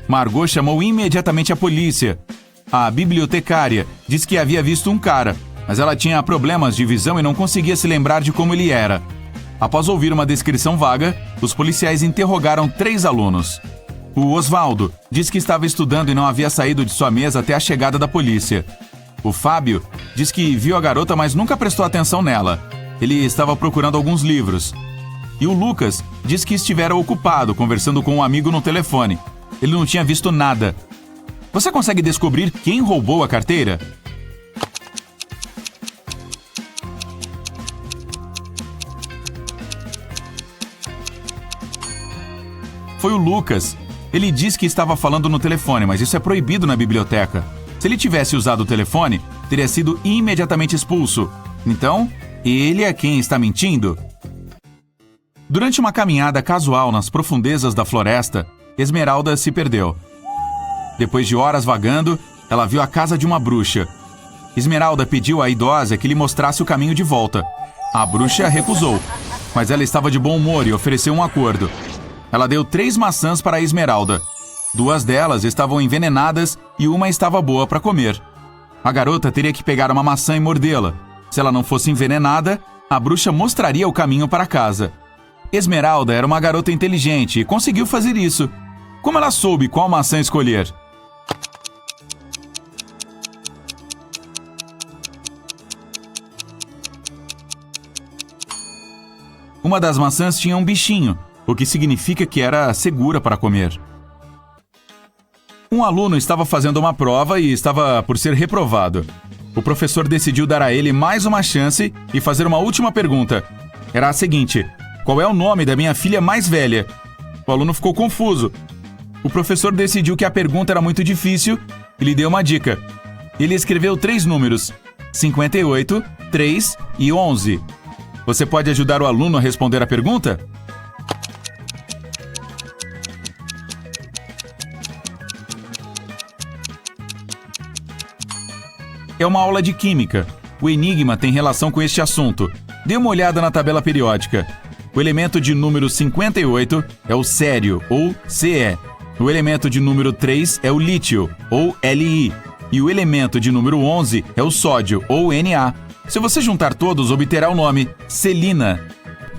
Margot chamou imediatamente a polícia. A bibliotecária disse que havia visto um cara, mas ela tinha problemas de visão e não conseguia se lembrar de como ele era. Após ouvir uma descrição vaga, os policiais interrogaram 3 alunos. O Osvaldo disse que estava estudando e não havia saído de sua mesa até a chegada da polícia. O Fábio disse que viu a garota, mas nunca prestou atenção nela. Ele estava procurando alguns livros. E o Lucas disse que estivera ocupado conversando com um amigo no telefone. Ele não tinha visto nada. Você consegue descobrir quem roubou a carteira? Foi o Lucas. Ele disse que estava falando no telefone, mas isso é proibido na biblioteca. Se ele tivesse usado o telefone, teria sido imediatamente expulso. Então, ele é quem está mentindo? Durante uma caminhada casual nas profundezas da floresta, Esmeralda se perdeu. Depois de horas vagando, ela viu a casa de uma bruxa. Esmeralda pediu à idosa que lhe mostrasse o caminho de volta. A bruxa recusou, mas ela estava de bom humor e ofereceu um acordo. Ela deu 3 maçãs para a Esmeralda. 2 delas estavam envenenadas e uma estava boa para comer. A garota teria que pegar uma maçã e mordê-la. Se ela não fosse envenenada, a bruxa mostraria o caminho para casa. Esmeralda era uma garota inteligente e conseguiu fazer isso. Como ela soube qual maçã escolher? Uma das maçãs tinha um bichinho, o que significa que era segura para comer. Um aluno estava fazendo uma prova e estava por ser reprovado. O professor decidiu dar a ele mais uma chance e fazer uma última pergunta. Era a seguinte: qual é o nome da minha filha mais velha? O aluno ficou confuso. O professor decidiu que a pergunta era muito difícil e lhe deu uma dica. Ele escreveu 3 números: 58, 3 e 11. Você pode ajudar o aluno a responder a pergunta? É uma aula de química. O enigma tem relação com este assunto. Dê uma olhada na tabela periódica. O elemento de número 58 é o cério, ou Ce. O elemento de número 3 é o lítio, ou Li. E o elemento de número 11 é o sódio, ou Na. Se você juntar todos, obterá o nome Celina.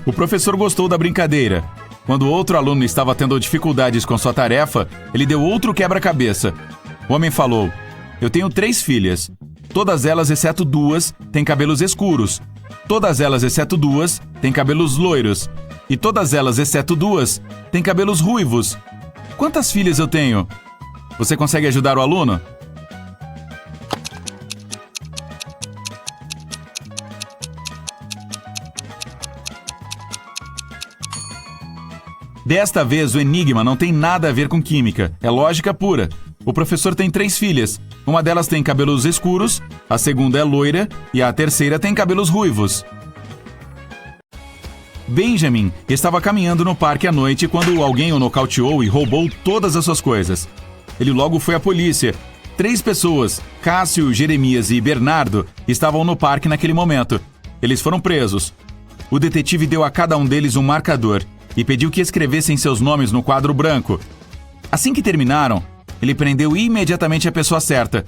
O professor gostou da brincadeira. Quando outro aluno estava tendo dificuldades com sua tarefa, ele deu outro quebra-cabeça. O homem falou: eu tenho 3 filhas. Todas elas, exceto 2, têm cabelos escuros. Todas elas, exceto 2, têm cabelos loiros. E todas elas, exceto 2, têm cabelos ruivos. Quantas filhas eu tenho? Você consegue ajudar o aluno? Desta vez, o enigma não tem nada a ver com química. É lógica pura. O professor tem 3 filhas. Uma delas tem cabelos escuros, a segunda é loira e a terceira tem cabelos ruivos. Benjamin estava caminhando no parque à noite quando alguém o nocauteou e roubou todas as suas coisas. Ele logo foi à polícia. 3 pessoas, Cássio, Jeremias e Bernardo, estavam no parque naquele momento. Eles foram presos. O detetive deu a cada um deles um marcador e pediu que escrevessem seus nomes no quadro branco. Assim que terminaram, ele prendeu imediatamente a pessoa certa.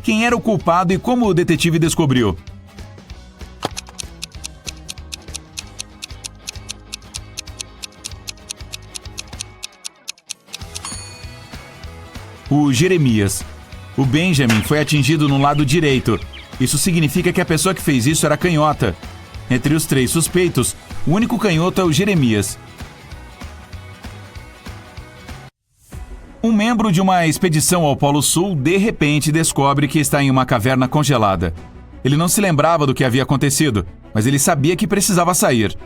Quem era o culpado e como o detetive descobriu? O Jeremias. O Benjamin foi atingido no lado direito. Isso significa que a pessoa que fez isso era canhota. Entre os 3 suspeitos, o único canhoto é o Jeremias. Um membro de uma expedição ao Polo Sul de repente descobre que está em uma caverna congelada. Ele não se lembrava do que havia acontecido, mas ele sabia que precisava sair.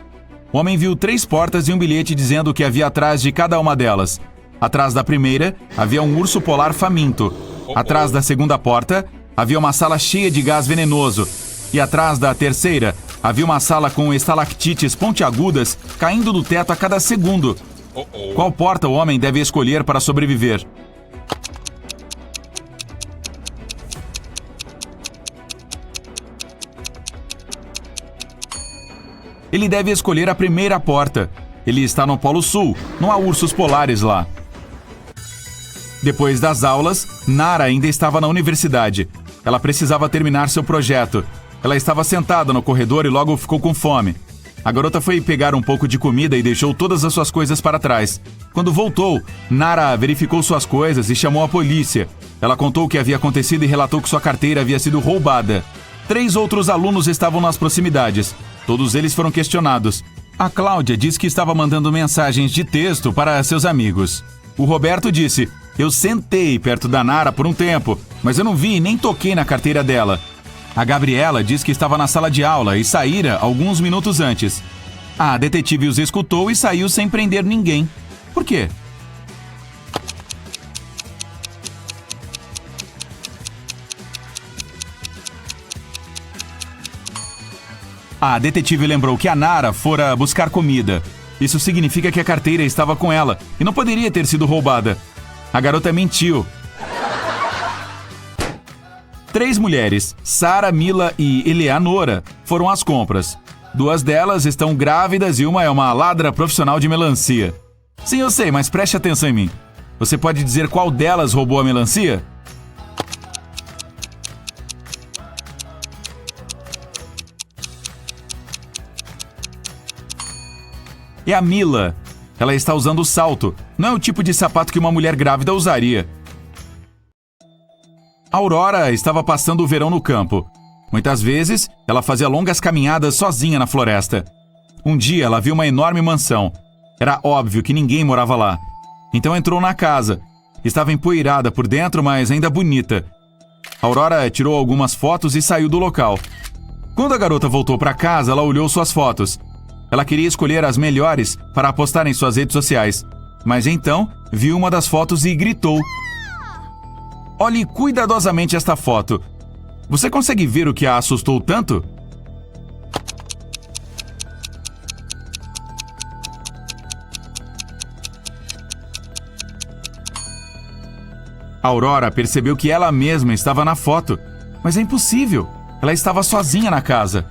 O homem viu 3 portas e um bilhete dizendo o que havia atrás de cada uma delas. Atrás da primeira, havia um urso polar faminto. Atrás da segunda porta, havia uma sala cheia de gás venenoso. E atrás da terceira, havia uma sala com estalactites pontiagudas caindo do teto a cada segundo. Qual porta o homem deve escolher para sobreviver? Ele deve escolher a primeira porta. Ele está no Polo Sul, não há ursos polares lá. Depois das aulas, Nara ainda estava na universidade. Ela precisava terminar seu projeto. Ela estava sentada no corredor e logo ficou com fome. A garota foi pegar um pouco de comida e deixou todas as suas coisas para trás. Quando voltou, Nara verificou suas coisas e chamou a polícia. Ela contou o que havia acontecido e relatou que sua carteira havia sido roubada. 3 outros alunos estavam nas proximidades. Todos eles foram questionados. A Cláudia disse que estava mandando mensagens de texto para seus amigos. O Roberto disse: eu sentei perto da Nara por um tempo, mas eu não vi nem toquei na carteira dela. A Gabriela diz que estava na sala de aula e saíra alguns minutos antes. A detetive os escutou e saiu sem prender ninguém. Por quê? A detetive lembrou que a Nara fora buscar comida. Isso significa que a carteira estava com ela e não poderia ter sido roubada. A garota mentiu. 3 mulheres, Sara, Mila e Eleanora, foram às compras. 2 delas estão grávidas e uma é uma ladra profissional de melancia. Sim, eu sei, mas preste atenção em mim. Você pode dizer qual delas roubou a melancia? É a Mila. Ela está usando o salto. Não é o tipo de sapato que uma mulher grávida usaria. Aurora estava passando o verão no campo. Muitas vezes, ela fazia longas caminhadas sozinha na floresta. Um dia, ela viu uma enorme mansão. Era óbvio que ninguém morava lá. Então entrou na casa. estava empoeirada por dentro, mas ainda bonita. Aurora tirou algumas fotos e saiu do local. Quando a garota voltou para casa, ela olhou suas fotos. Ela queria escolher as melhores para postar em suas redes sociais. Mas então, viu uma das fotos e gritou: "Olhe cuidadosamente esta foto. Você consegue ver o que a assustou tanto?" Aurora percebeu que ela mesma estava na foto, mas é impossível. Ela estava sozinha na casa.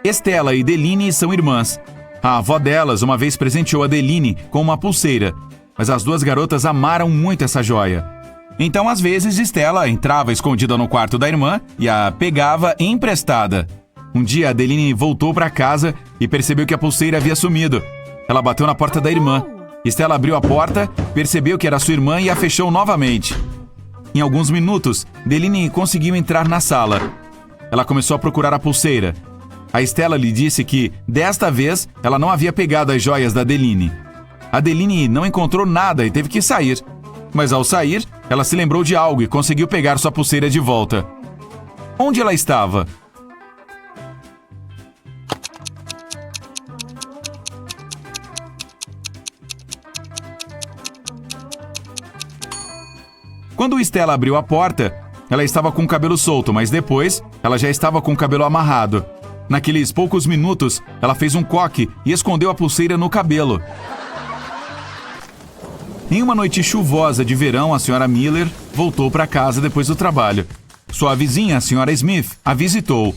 Estela e Deline são irmãs. A avó delas uma vez presenteou a Deline com uma pulseira, mas as duas garotas amaram muito essa joia. Então, às vezes, Estela entrava escondida no quarto da irmã e a pegava emprestada. Um dia, a Deline voltou para casa e percebeu que a pulseira havia sumido. Ela bateu na porta da irmã. Estela abriu a porta, percebeu que era sua irmã e a fechou novamente. Em alguns minutos, Deline conseguiu entrar na sala. Ela começou a procurar a pulseira. A Estela lhe disse que, desta vez, ela não havia pegado as joias da Deline. A Deline não encontrou nada e teve que sair. Mas ao sair, ela se lembrou de algo e conseguiu pegar sua pulseira de volta. Onde ela estava? Quando Estela abriu a porta, ela estava com o cabelo solto, mas depois ela já estava com o cabelo amarrado. Naqueles poucos minutos, ela fez um coque e escondeu a pulseira no cabelo. Em uma noite chuvosa de verão, a Sra. Miller voltou para casa depois do trabalho. Sua vizinha, a Sra. Smith, a visitou.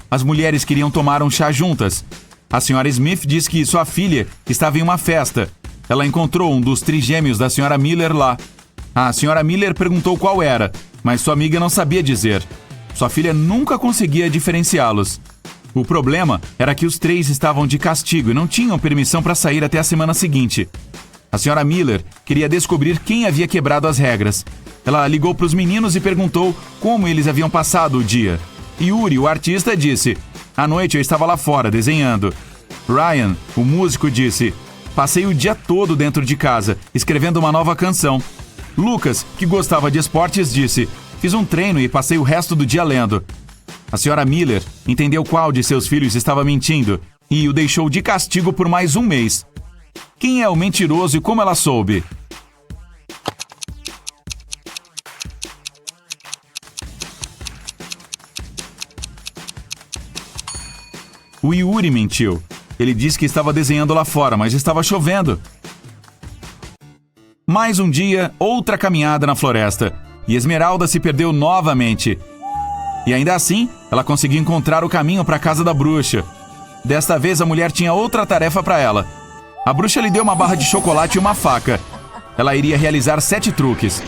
As mulheres queriam tomar um chá juntas. A Sra. Smith disse que sua filha estava em uma festa. Ela encontrou um dos trigêmeos da Sra. Miller lá. A Sra. Miller perguntou qual era, mas sua amiga não sabia dizer. Sua filha nunca conseguia diferenciá-los. O problema era que os três estavam de castigo e não tinham permissão para sair até a semana seguinte. A Sra. Miller queria descobrir quem havia quebrado as regras. Ela ligou para os meninos e perguntou como eles haviam passado o dia. Yuri, o artista, disse: "À noite eu estava lá fora, desenhando." Ryan, o músico, disse: "Passei o dia todo dentro de casa, escrevendo uma nova canção." Lucas, que gostava de esportes, disse: "Fiz um treino e passei o resto do dia lendo." A Sra. Miller entendeu qual de seus filhos estava mentindo e o deixou de castigo por mais um mês. Quem é o mentiroso e como ela soube? O Yuri mentiu. Ele disse que estava desenhando lá fora, mas estava chovendo. Mais um dia, outra caminhada na floresta. E Esmeralda se perdeu novamente. E ainda assim, ela conseguiu encontrar o caminho para a casa da bruxa. Desta vez, a mulher tinha outra tarefa para ela. A bruxa lhe deu uma barra de chocolate e uma faca. Ela iria realizar 7 truques.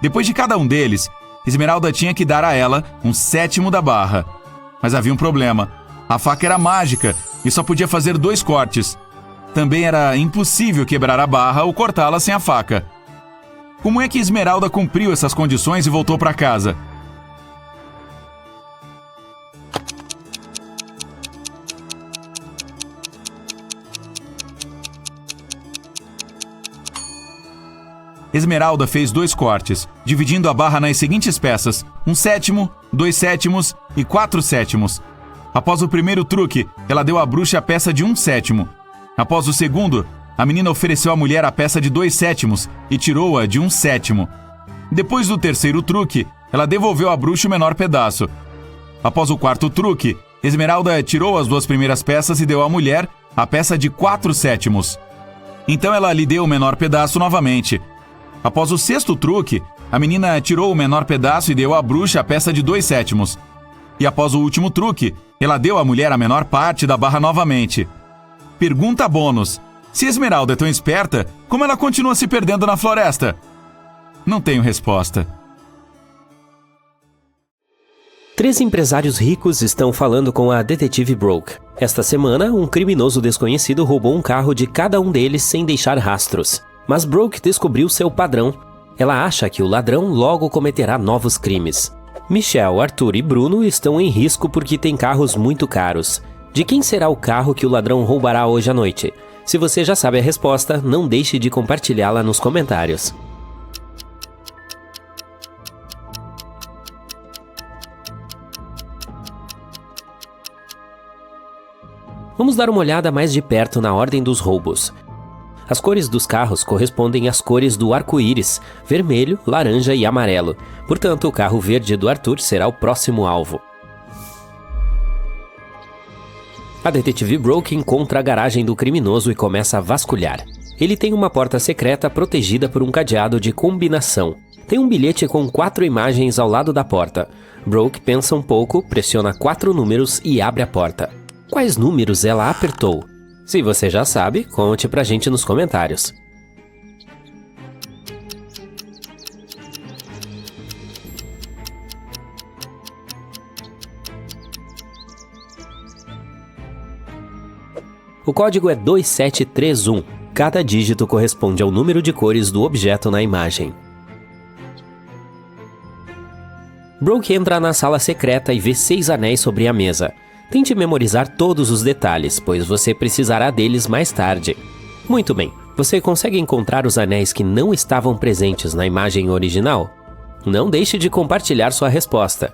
Depois de cada um deles, Esmeralda tinha que dar a ela um 7º da barra. Mas havia um problema. A faca era mágica e só podia fazer 2 cortes. Também era impossível quebrar a barra ou cortá-la sem a faca. Como é que Esmeralda cumpriu essas condições e voltou para casa? Esmeralda fez 2 cortes, dividindo a barra nas seguintes peças: 1 sétimo, 2 sétimos e 4 sétimos. Após o primeiro truque, ela deu à bruxa a peça de 1 sétimo. Após o segundo, a menina ofereceu à mulher a peça de 2 sétimos e tirou-a de 1 sétimo. Depois do terceiro truque, ela devolveu à bruxa o menor pedaço. Após o quarto truque, Esmeralda tirou as 2 primeiras peças e deu à mulher a peça de 4 sétimos. Então ela lhe deu o menor pedaço novamente. Após o sexto truque, a menina tirou o menor pedaço e deu à bruxa a peça de 2 sétimos. E após o último truque, ela deu à mulher a menor parte da barra novamente. Pergunta bônus: se Esmeralda é tão esperta, como ela continua se perdendo na floresta? Não tenho resposta. 3 empresários ricos estão falando com a detetive Brooke. Esta semana, um criminoso desconhecido roubou um carro de cada um deles sem deixar rastros. Mas Brooke descobriu seu padrão. Ela acha que o ladrão logo cometerá novos crimes. Michelle, Arthur e Bruno estão em risco porque têm carros muito caros. De quem será o carro que o ladrão roubará hoje à noite? Se você já sabe a resposta, não deixe de compartilhá-la nos comentários. Vamos dar uma olhada mais de perto na ordem dos roubos. As cores dos carros correspondem às cores do arco-íris, vermelho, laranja e amarelo. Portanto, o carro verde do Arthur será o próximo alvo. A detetive Brooke encontra a garagem do criminoso e começa a vasculhar. Ele tem uma porta secreta protegida por um cadeado de combinação. Tem um bilhete com 4 imagens ao lado da porta. Brooke pensa um pouco, pressiona 4 números e abre a porta. Quais números ela apertou? Se você já sabe, conte pra gente nos comentários. O código é 2731. Cada dígito corresponde ao número de cores do objeto na imagem. Brooke entra na sala secreta e vê 6 anéis sobre a mesa. Tente memorizar todos os detalhes, pois você precisará deles mais tarde. Muito bem, você consegue encontrar os anéis que não estavam presentes na imagem original? Não deixe de compartilhar sua resposta.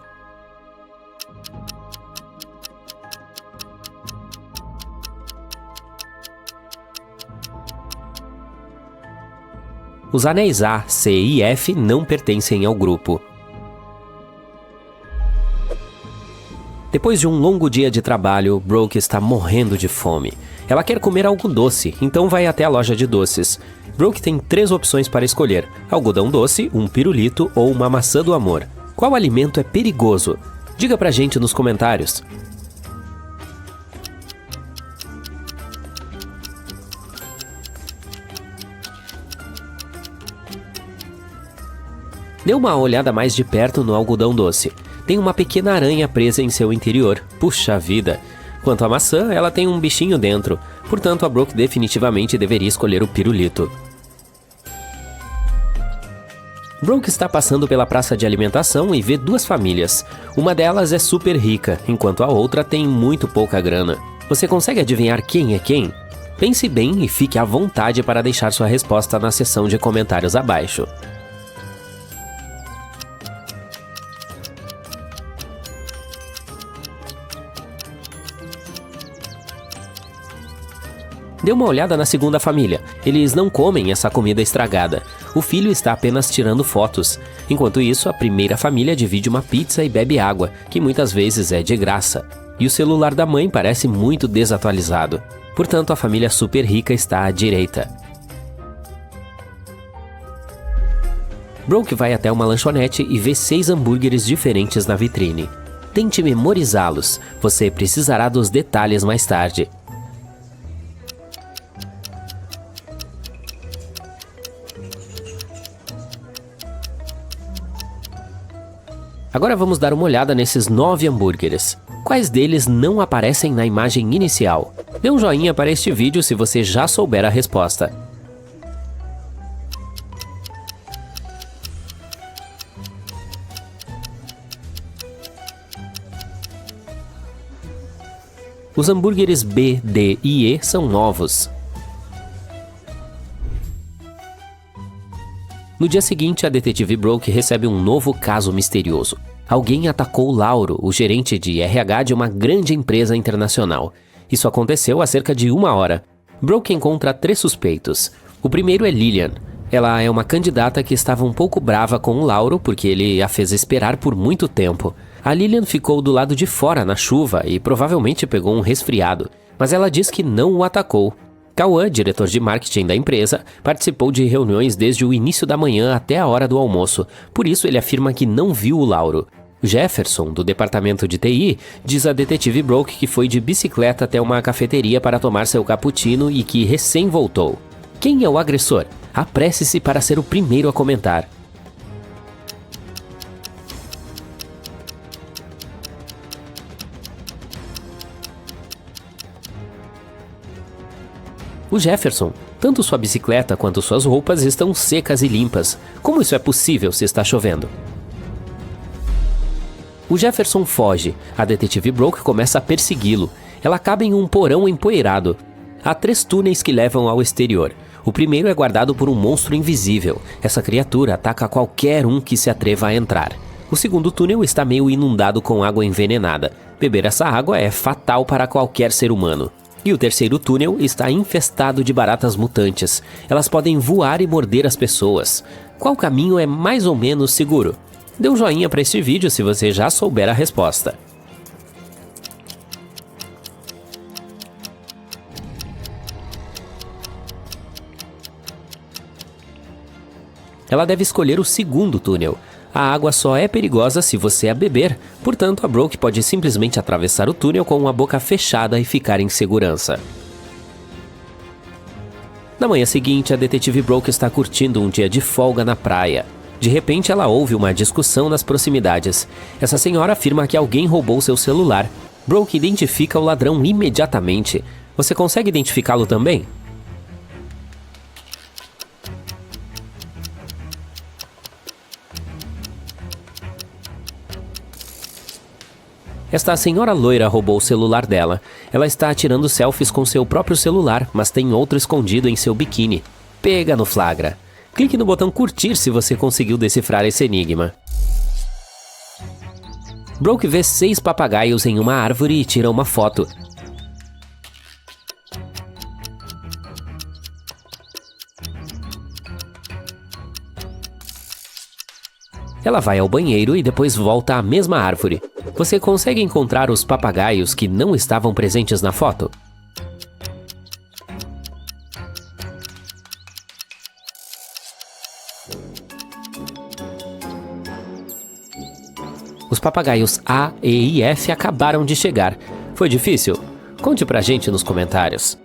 Os anéis A, C e F não pertencem ao grupo. Depois de um longo dia de trabalho, Brooke está morrendo de fome. Ela quer comer algo doce, então vai até a loja de doces. Brooke tem 3 opções para escolher: algodão doce, um pirulito ou uma maçã do amor. Qual alimento é perigoso? Diga pra gente nos comentários. Dê uma olhada mais de perto no algodão doce. Tem uma pequena aranha presa em seu interior. Puxa vida! Quanto à maçã, ela tem um bichinho dentro. Portanto, a Brooke definitivamente deveria escolher o pirulito. Brooke está passando pela praça de alimentação e vê 2 famílias. Uma delas é super rica, enquanto a outra tem muito pouca grana. Você consegue adivinhar quem é quem? Pense bem e fique à vontade para deixar sua resposta na seção de comentários abaixo. Dê uma olhada na segunda família. Eles não comem essa comida estragada. O filho está apenas tirando fotos. Enquanto isso, a primeira família divide uma pizza e bebe água, que muitas vezes é de graça. E o celular da mãe parece muito desatualizado. Portanto, a família super rica está à direita. Brooke vai até uma lanchonete e vê 6 hambúrgueres diferentes na vitrine. Tente memorizá-los. Você precisará dos detalhes mais tarde. Agora vamos dar uma olhada nesses 9 hambúrgueres. Quais deles não aparecem na imagem inicial? Dê um joinha para este vídeo se você já souber a resposta. Os hambúrgueres B, D e E são novos. No dia seguinte, a detetive Brooke recebe um novo caso misterioso. Alguém atacou Lauro, o gerente de RH de uma grande empresa internacional. Isso aconteceu há cerca de 1 hora. Brooke encontra 3 suspeitos. O primeiro é Lillian. Ela é uma candidata que estava um pouco brava com o Lauro porque ele a fez esperar por muito tempo. A Lillian ficou do lado de fora na chuva e provavelmente pegou um resfriado, mas ela diz que não o atacou. Cauã, diretor de marketing da empresa, participou de reuniões desde o início da manhã até a hora do almoço, por isso ele afirma que não viu o Lauro. Jefferson, do departamento de TI, diz a detetive Brooke que foi de bicicleta até uma cafeteria para tomar seu cappuccino e que recém voltou. Quem é o agressor? Apresse-se para ser o primeiro a comentar. O Jefferson. Tanto sua bicicleta quanto suas roupas estão secas e limpas. Como isso é possível se está chovendo? O Jefferson foge. A detetive Brooke começa a persegui-lo. Ela acaba em um porão empoeirado. Há 3 túneis que levam ao exterior. O primeiro é guardado por um monstro invisível. Essa criatura ataca qualquer um que se atreva a entrar. O segundo túnel está meio inundado com água envenenada. Beber essa água é fatal para qualquer ser humano. E o terceiro túnel está infestado de baratas mutantes. Elas podem voar e morder as pessoas. Qual caminho é mais ou menos seguro? Dê um joinha para este vídeo se você já souber a resposta. Ela deve escolher o segundo túnel. A água só é perigosa se você a beber, portanto a Brooke pode simplesmente atravessar o túnel com a boca fechada e ficar em segurança. Na manhã seguinte, a detetive Brooke está curtindo um dia de folga na praia. De repente, ela ouve uma discussão nas proximidades. Essa senhora afirma que alguém roubou seu celular. Brooke identifica o ladrão imediatamente. Você consegue identificá-lo também? Esta senhora loira roubou o celular dela. Ela está tirando selfies com seu próprio celular, mas tem outro escondido em seu biquíni. Pega no flagra. Clique no botão curtir se você conseguiu decifrar esse enigma. Brooke vê 6 papagaios em uma árvore e tira uma foto. Ela vai ao banheiro e depois volta à mesma árvore. Você consegue encontrar os papagaios que não estavam presentes na foto? Os papagaios A, E e F acabaram de chegar. Foi difícil? Conte pra gente nos comentários.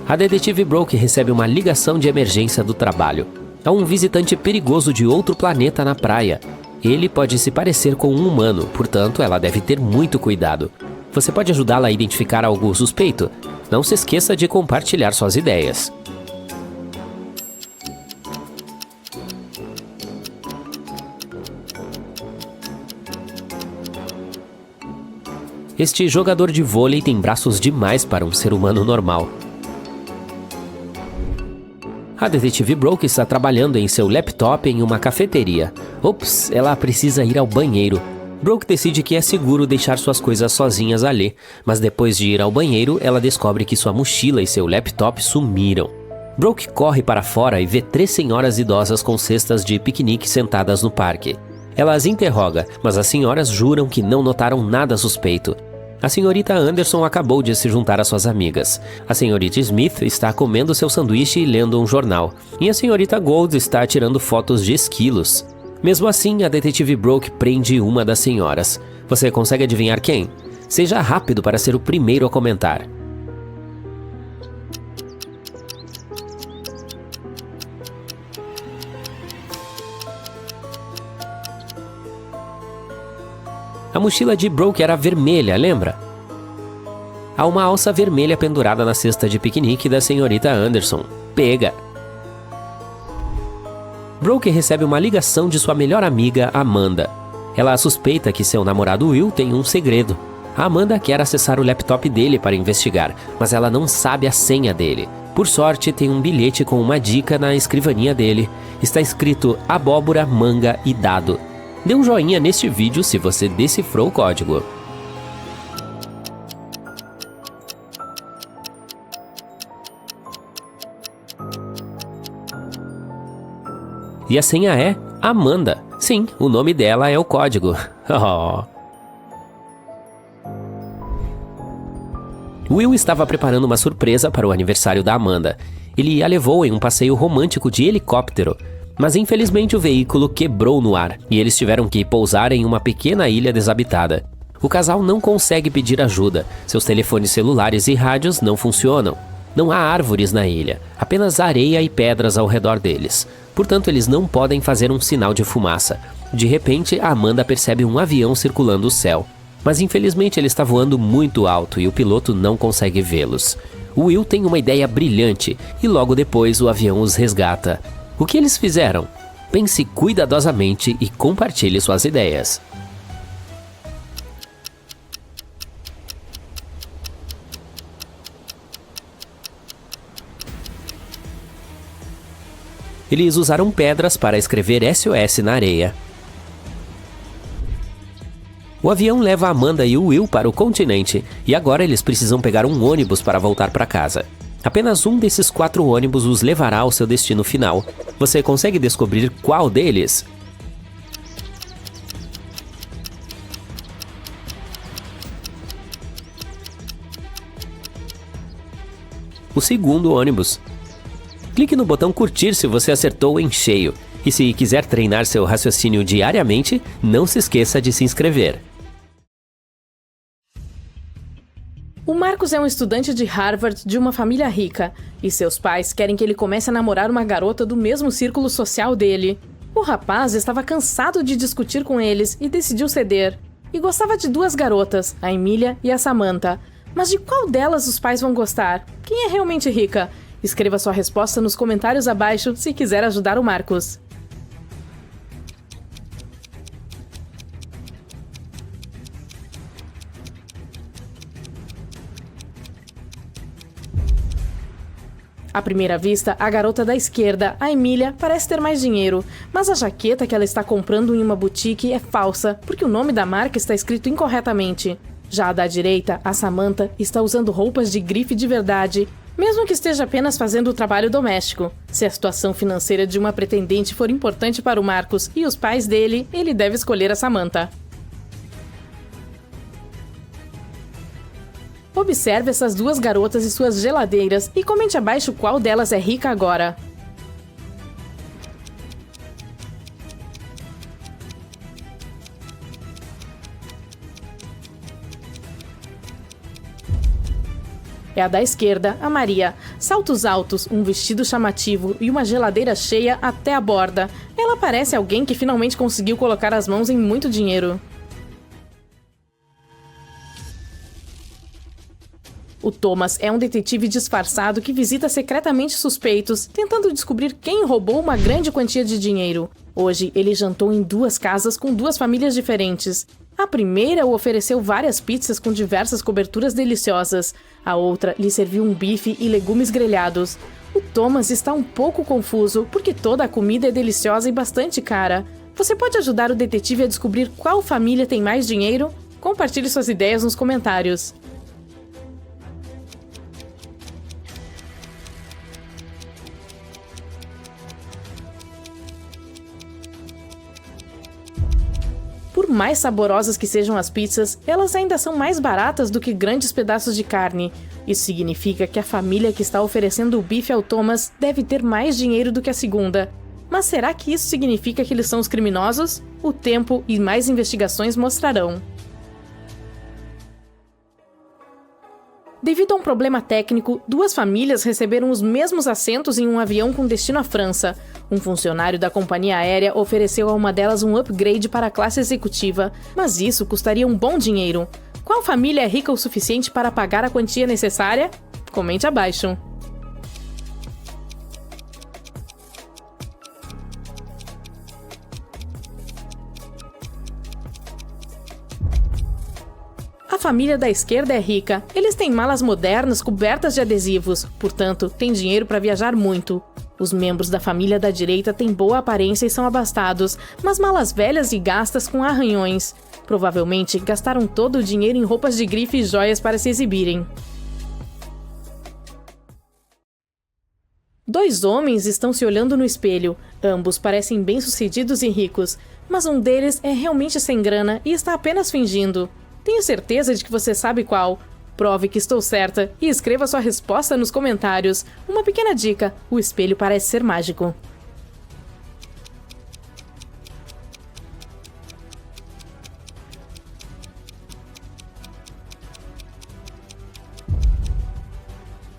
A detetive Brooke recebe uma ligação de emergência do trabalho. Há um visitante perigoso de outro planeta na praia. Ele pode se parecer com um humano, portanto, ela deve ter muito cuidado. Você pode ajudá-la a identificar algo suspeito? Não se esqueça de compartilhar suas ideias. Este jogador de vôlei tem braços demais para um ser humano normal. A detetive Brooke está trabalhando em seu laptop em uma cafeteria. Ops, ela precisa ir ao banheiro. Brooke decide que é seguro deixar suas coisas sozinhas ali, mas depois de ir ao banheiro, ela descobre que sua mochila e seu laptop sumiram. Brooke corre para fora e vê 3 senhoras idosas com cestas de piquenique sentadas no parque. Ela as interroga, mas as senhoras juram que não notaram nada suspeito. A senhorita Anderson acabou de se juntar às suas amigas. A senhorita Smith está comendo seu sanduíche e lendo um jornal. E a senhorita Gold está tirando fotos de esquilos. Mesmo assim, a detetive Brooke prende uma das senhoras. Você consegue adivinhar quem? Seja rápido para ser o primeiro a comentar. A mochila de Brooke era vermelha, lembra? Há uma alça vermelha pendurada na cesta de piquenique da senhorita Anderson. Pega! Brooke recebe uma ligação de sua melhor amiga, Amanda. Ela suspeita que seu namorado Will tem um segredo. A Amanda quer acessar o laptop dele para investigar, mas ela não sabe a senha dele. Por sorte, tem um bilhete com uma dica na escrivaninha dele. Está escrito abóbora, manga e dado. Dê um joinha neste vídeo se você decifrou o código. E a senha é Amanda. Sim, o nome dela é o código. Oh. Will estava preparando uma surpresa para o aniversário da Amanda. Ele a levou em um passeio romântico de helicóptero. Mas infelizmente o veículo quebrou no ar e eles tiveram que pousar em uma pequena ilha desabitada. O casal não consegue pedir ajuda, seus telefones celulares e rádios não funcionam. Não há árvores na ilha, apenas areia e pedras ao redor deles. Portanto, eles não podem fazer um sinal de fumaça. De repente, a Amanda percebe um avião circulando o céu. Mas infelizmente ele está voando muito alto e o piloto não consegue vê-los. O Will tem uma ideia brilhante e logo depois o avião os resgata. O que eles fizeram? Pense cuidadosamente e compartilhe suas ideias. Eles usaram pedras para escrever SOS na areia. O avião leva Amanda e o Will para o continente, e agora eles precisam pegar um ônibus para voltar para casa. Apenas um desses 4 ônibus os levará ao seu destino final. Você consegue descobrir qual deles? O segundo ônibus. Clique no botão curtir se você acertou em cheio. E se quiser treinar seu raciocínio diariamente, não se esqueça de se inscrever. O Marcus é um estudante de Harvard de uma família rica, e seus pais querem que ele comece a namorar uma garota do mesmo círculo social dele. O rapaz estava cansado de discutir com eles e decidiu ceder. E gostava de 2 garotas, a Emília e a Samantha. Mas de qual delas os pais vão gostar? Quem é realmente rica? Escreva sua resposta nos comentários abaixo se quiser ajudar o Marcus. À primeira vista, a garota da esquerda, a Emília, parece ter mais dinheiro, mas a jaqueta que ela está comprando em uma boutique é falsa, porque o nome da marca está escrito incorretamente. Já a da direita, a Samantha, está usando roupas de grife de verdade, mesmo que esteja apenas fazendo o trabalho doméstico. Se a situação financeira de uma pretendente for importante para o Marcus e os pais dele, ele deve escolher a Samantha. Observe essas 2 garotas e suas geladeiras e comente abaixo qual delas é rica agora. É a da esquerda, a Maria. Saltos altos, um vestido chamativo e uma geladeira cheia até a borda. Ela parece alguém que finalmente conseguiu colocar as mãos em muito dinheiro. O Thomas é um detetive disfarçado que visita secretamente suspeitos, tentando descobrir quem roubou uma grande quantia de dinheiro. Hoje, ele jantou em 2 casas com 2 famílias diferentes. A primeira o ofereceu várias pizzas com diversas coberturas deliciosas. A outra lhe serviu um bife e legumes grelhados. O Thomas está um pouco confuso, porque toda a comida é deliciosa e bastante cara. Você pode ajudar o detetive a descobrir qual família tem mais dinheiro? Compartilhe suas ideias nos comentários. Por mais saborosas que sejam as pizzas, elas ainda são mais baratas do que grandes pedaços de carne. Isso significa que a família que está oferecendo o bife ao Thomas deve ter mais dinheiro do que a segunda. Mas será que isso significa que eles são os criminosos? O tempo e mais investigações mostrarão. Devido a um problema técnico, 2 famílias receberam os mesmos assentos em um avião com destino à França. Um funcionário da companhia aérea ofereceu a uma delas um upgrade para a classe executiva, mas isso custaria um bom dinheiro. Qual família é rica o suficiente para pagar a quantia necessária? Comente abaixo. A família da esquerda é rica. Eles têm malas modernas cobertas de adesivos, portanto, têm dinheiro para viajar muito. Os membros da família da direita têm boa aparência e são abastados, mas malas velhas e gastas com arranhões. Provavelmente gastaram todo o dinheiro em roupas de grife e joias para se exibirem. 2 homens estão se olhando no espelho. Ambos parecem bem-sucedidos e ricos, mas um deles é realmente sem grana e está apenas fingindo. Tenho certeza de que você sabe qual. Prove que estou certa e escreva sua resposta nos comentários. Uma pequena dica: o espelho parece ser mágico.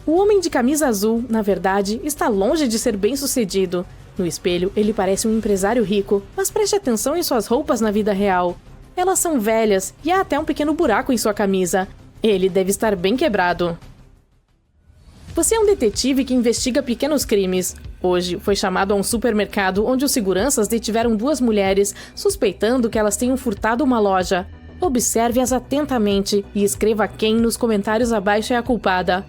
O homem de camisa azul, na verdade, está longe de ser bem-sucedido. No espelho, ele parece um empresário rico, mas preste atenção em suas roupas na vida real. Elas são velhas e há até um pequeno buraco em sua camisa. Ele deve estar bem quebrado. Você é um detetive que investiga pequenos crimes. Hoje foi chamado a um supermercado onde os seguranças detiveram 2 mulheres, suspeitando que elas tenham furtado uma loja. Observe-as atentamente e escreva quem nos comentários abaixo é a culpada.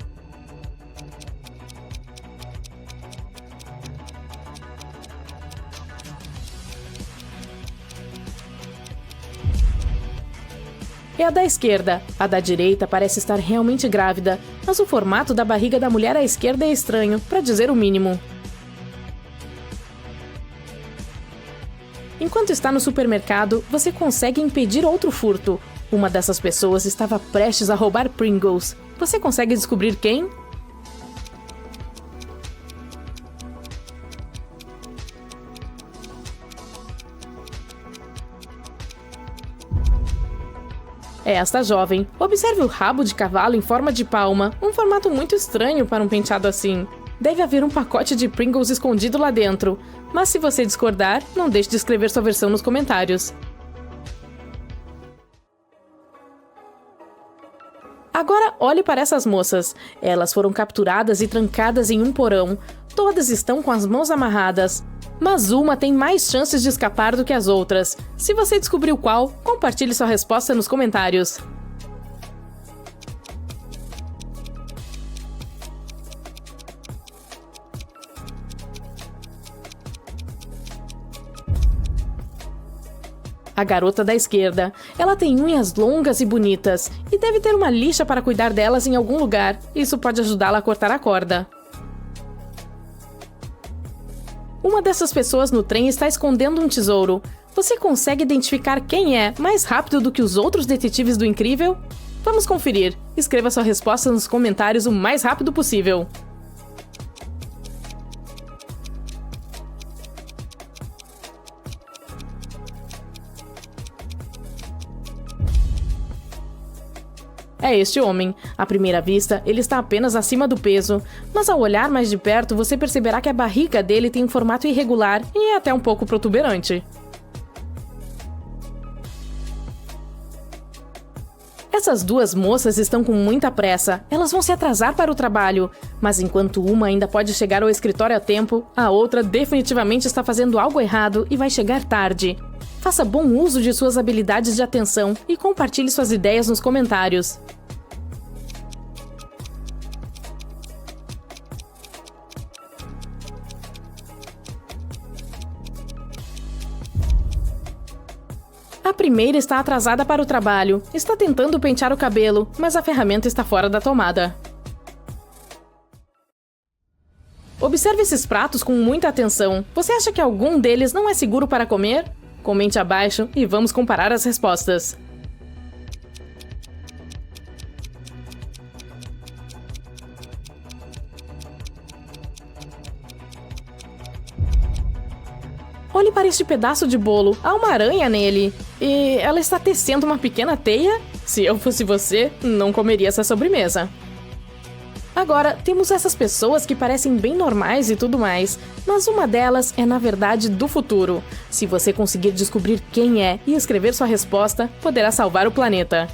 é a da esquerda. A da direita parece estar realmente grávida, mas o formato da barriga da mulher à esquerda é estranho, para dizer o mínimo. Enquanto está no supermercado, você consegue impedir outro furto. Uma dessas pessoas estava prestes a roubar Pringles. Você consegue descobrir quem? É esta jovem. Observe o rabo de cavalo em forma de palma, um formato muito estranho para um penteado assim. Deve haver um pacote de Pringles escondido lá dentro. Mas se você discordar, não deixe de escrever sua versão nos comentários. Agora olhe para essas moças. Elas foram capturadas e trancadas em um porão. Todas estão com as mãos amarradas. Mas uma tem mais chances de escapar do que as outras. Se você descobriu qual, compartilhe sua resposta nos comentários. A garota da esquerda. Ela tem unhas longas e bonitas, e deve ter uma lixa para cuidar delas em algum lugar. Isso pode ajudá-la a cortar a corda. Uma dessas pessoas no trem está escondendo um tesouro. Você consegue identificar quem é mais rápido do que os outros detetives do Incrível? Vamos conferir. Escreva sua resposta nos comentários o mais rápido possível. É este homem. À primeira vista, ele está apenas acima do peso, mas ao olhar mais de perto, você perceberá que a barriga dele tem um formato irregular e é até um pouco protuberante. Essas duas moças estão com muita pressa. Elas vão se atrasar para o trabalho, mas enquanto uma ainda pode chegar ao escritório a tempo, a outra definitivamente está fazendo algo errado e vai chegar tarde. Faça bom uso de suas habilidades de atenção e compartilhe suas ideias nos comentários. A primeira está atrasada para o trabalho. Está tentando pentear o cabelo, mas a ferramenta está fora da tomada. Observe esses pratos com muita atenção. Você acha que algum deles não é seguro para comer? Comente abaixo e vamos comparar as respostas. Olhe para este pedaço de bolo. Há uma aranha nele. E ela está tecendo uma pequena teia? Se eu fosse você, não comeria essa sobremesa. Agora, temos essas pessoas que parecem bem normais e tudo mais, mas uma delas é, na verdade, do futuro. Se você conseguir descobrir quem é e escrever sua resposta, poderá salvar o planeta.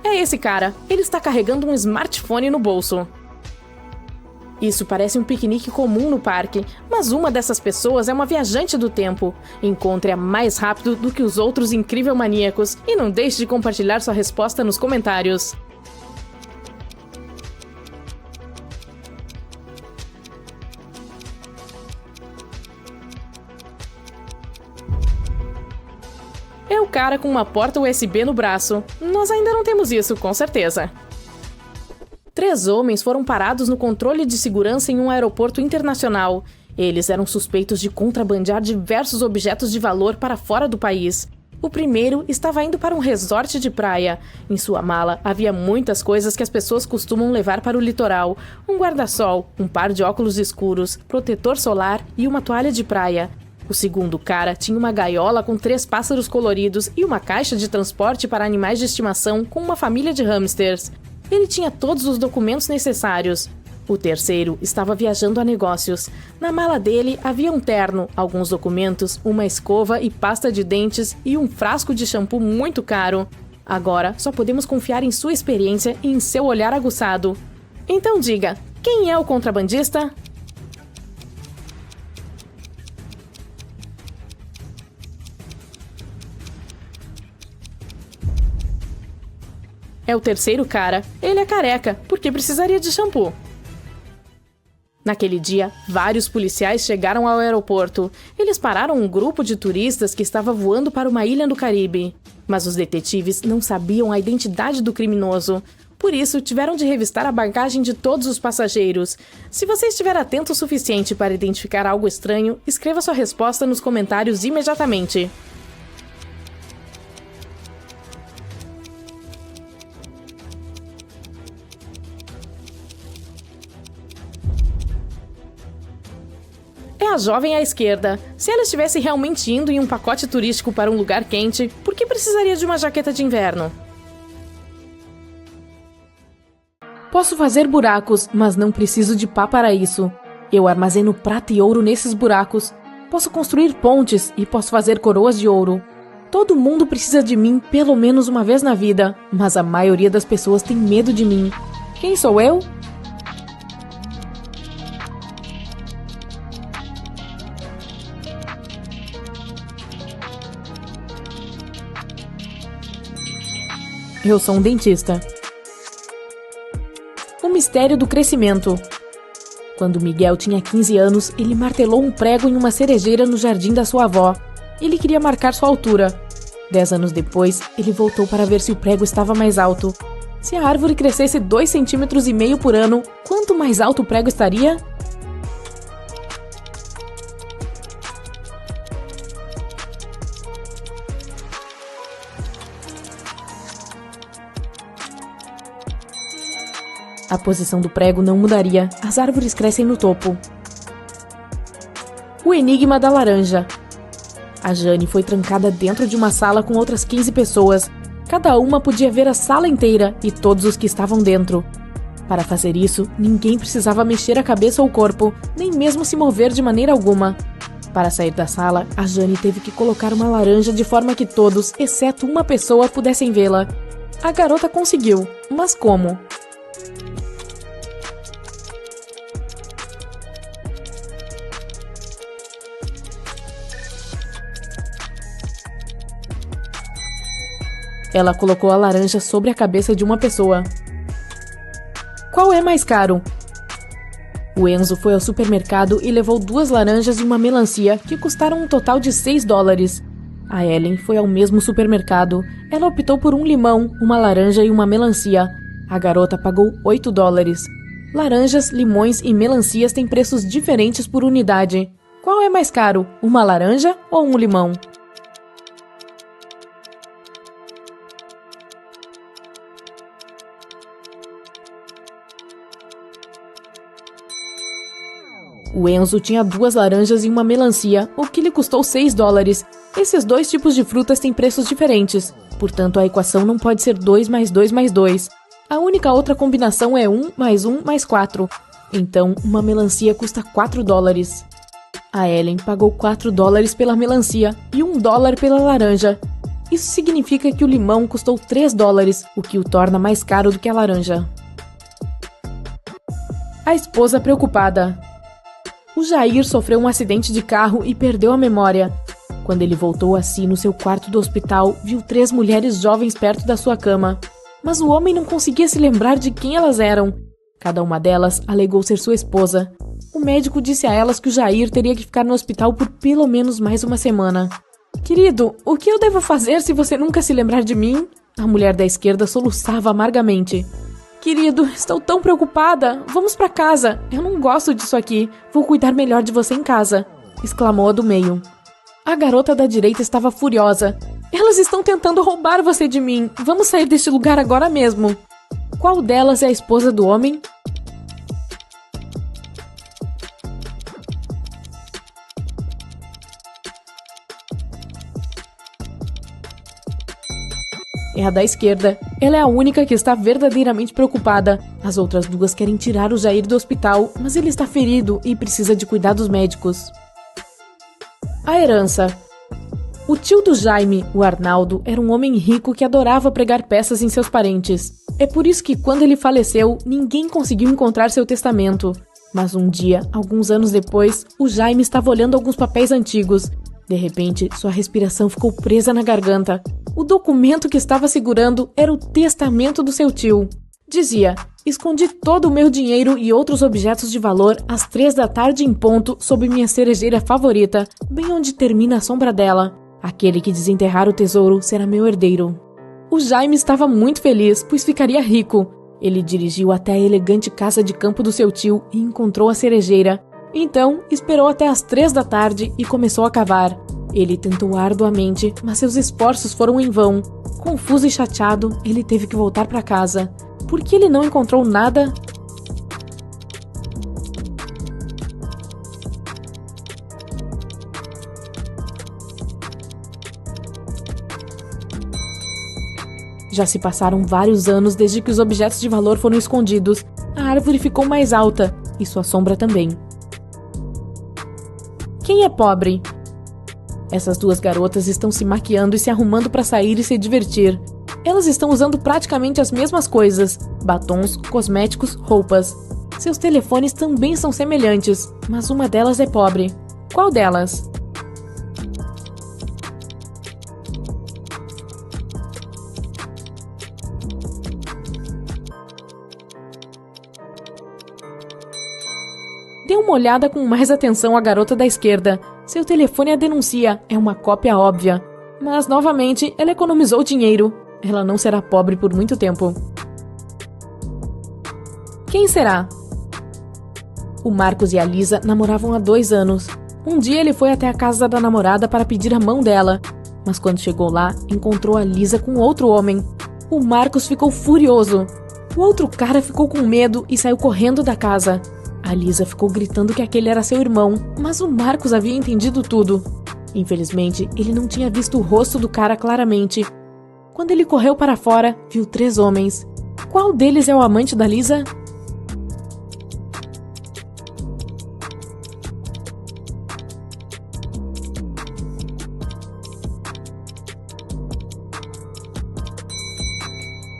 É esse cara. Ele está carregando um smartphone no bolso. Isso parece um piquenique comum no parque, mas uma dessas pessoas é uma viajante do tempo. Encontre-a mais rápido do que os outros incrível maníacos e não deixe de compartilhar sua resposta nos comentários. É o cara com uma porta USB no braço. Nós ainda não temos isso, com certeza. 3 homens foram parados no controle de segurança em um aeroporto internacional. Eles eram suspeitos de contrabandear diversos objetos de valor para fora do país. O primeiro estava indo para um resort de praia. Em sua mala havia muitas coisas que as pessoas costumam levar para o litoral: um guarda-sol, um par de óculos escuros, protetor solar e uma toalha de praia. O segundo cara tinha uma gaiola com 3 pássaros coloridos e uma caixa de transporte para animais de estimação com uma família de hamsters. Ele tinha todos os documentos necessários. O terceiro estava viajando a negócios. Na mala dele havia um terno, alguns documentos, uma escova e pasta de dentes e um frasco de shampoo muito caro. Agora, só podemos confiar em sua experiência e em seu olhar aguçado. Então diga, quem é o contrabandista? É o terceiro cara. Ele é careca, porque precisaria de shampoo. Naquele dia, vários policiais chegaram ao aeroporto. Eles pararam um grupo de turistas que estava voando para uma ilha no Caribe. Mas os detetives não sabiam a identidade do criminoso. Por isso, tiveram de revistar a bagagem de todos os passageiros. Se você estiver atento o suficiente para identificar algo estranho, escreva sua resposta nos comentários imediatamente. É a jovem à esquerda. Se ela estivesse realmente indo em um pacote turístico para um lugar quente, por que precisaria de uma jaqueta de inverno? Posso fazer buracos, mas não preciso de pá para isso. Eu armazeno prata e ouro nesses buracos. Posso construir pontes e posso fazer coroas de ouro. Todo mundo precisa de mim pelo menos uma vez na vida, mas a maioria das pessoas tem medo de mim. Quem sou eu? Eu sou um dentista. O mistério do crescimento. Quando Miguel tinha 15 anos, ele martelou um prego em uma cerejeira no jardim da sua avó. Ele queria marcar sua altura. 10 anos depois, ele voltou para ver se o prego estava mais alto. Se a árvore crescesse 2,5 centímetros por ano, quanto mais alto o prego estaria? A posição do prego não mudaria, as árvores crescem no topo. O enigma da laranja. A Jane foi trancada dentro de uma sala com outras 15 pessoas. Cada uma podia ver a sala inteira e todos os que estavam dentro. Para fazer isso, ninguém precisava mexer a cabeça ou o corpo, nem mesmo se mover de maneira alguma. Para sair da sala, a Jane teve que colocar uma laranja de forma que todos, exceto uma pessoa, pudessem vê-la. A garota conseguiu, mas como? Ela colocou a laranja sobre a cabeça de uma pessoa. Qual é mais caro? O Enzo foi ao supermercado e levou 2 laranjas e uma melancia, que custaram um total de $6. A Ellen foi ao mesmo supermercado. Ela optou por um limão, uma laranja e uma melancia. A garota pagou $8. Laranjas, limões e melancias têm preços diferentes por unidade. Qual é mais caro, uma laranja ou um limão? O Enzo tinha 2 laranjas e uma melancia, o que lhe custou $6. Esses 2 tipos de frutas têm preços diferentes, portanto a equação não pode ser 2 mais 2 mais 2. A única outra combinação é 1 mais 4. Então, uma melancia custa $4. A Ellen pagou $4 pela melancia e $1 pela laranja. Isso significa que o limão custou $3, o que o torna mais caro do que a laranja. A esposa preocupada. O Jair sofreu um acidente de carro e perdeu a memória. Quando ele voltou a si no seu quarto do hospital, viu 3 mulheres jovens perto da sua cama. Mas o homem não conseguia se lembrar de quem elas eram. Cada uma delas alegou ser sua esposa. O médico disse a elas que o Jair teria que ficar no hospital por pelo menos mais uma semana. Querido, o que eu devo fazer se você nunca se lembrar de mim? A mulher da esquerda soluçava amargamente. Querido, estou tão preocupada. Vamos pra casa. Eu não gosto disso aqui. Vou cuidar melhor de você em casa, exclamou a do meio. A garota da direita estava furiosa. Elas estão tentando roubar você de mim. Vamos sair deste lugar agora mesmo. Qual delas é a esposa do homem? É a da esquerda. Ela é a única que está verdadeiramente preocupada. As outras 2 querem tirar o Jair do hospital, mas ele está ferido e precisa de cuidados médicos. A herança. O tio do Jaime, o Arnaldo, era um homem rico que adorava pregar peças em seus parentes. É por isso que, quando ele faleceu, ninguém conseguiu encontrar seu testamento. Mas um dia, alguns anos depois, o Jaime estava olhando alguns papéis antigos. De repente, sua respiração ficou presa na garganta. O documento que estava segurando era o testamento do seu tio. Dizia: Escondi todo o meu dinheiro e outros objetos de valor às 3 da tarde em ponto sob minha cerejeira favorita, bem onde termina a sombra dela. Aquele que desenterrar o tesouro será meu herdeiro. O Jaime estava muito feliz, pois ficaria rico. Ele dirigiu até a elegante casa de campo do seu tio e encontrou a cerejeira. Então, esperou até as 3 da tarde e começou a cavar. Ele tentou arduamente, mas seus esforços foram em vão. Confuso e chateado, ele teve que voltar para casa. Por que ele não encontrou nada? Já se passaram vários anos desde que os objetos de valor foram escondidos. A árvore ficou mais alta, e sua sombra também. Quem é pobre? Essas duas garotas estão se maquiando e se arrumando para sair e se divertir. Elas estão usando praticamente as mesmas coisas: batons, cosméticos, roupas. Seus telefones também são semelhantes, mas uma delas é pobre. Qual delas? Dê uma olhada com mais atenção à garota da esquerda. Seu telefone a denuncia, é uma cópia óbvia. Mas, novamente, ela economizou dinheiro. Ela não será pobre por muito tempo. Quem será? O Marcos e a Lisa namoravam há 2 anos. Um dia ele foi até a casa da namorada para pedir a mão dela. Mas quando chegou lá, encontrou a Lisa com outro homem. O Marcos ficou furioso. O outro cara ficou com medo e saiu correndo da casa. A Lisa ficou gritando que aquele era seu irmão, mas o Marcos havia entendido tudo. Infelizmente, ele não tinha visto o rosto do cara claramente. Quando ele correu para fora, viu 3 homens. Qual deles é o amante da Lisa?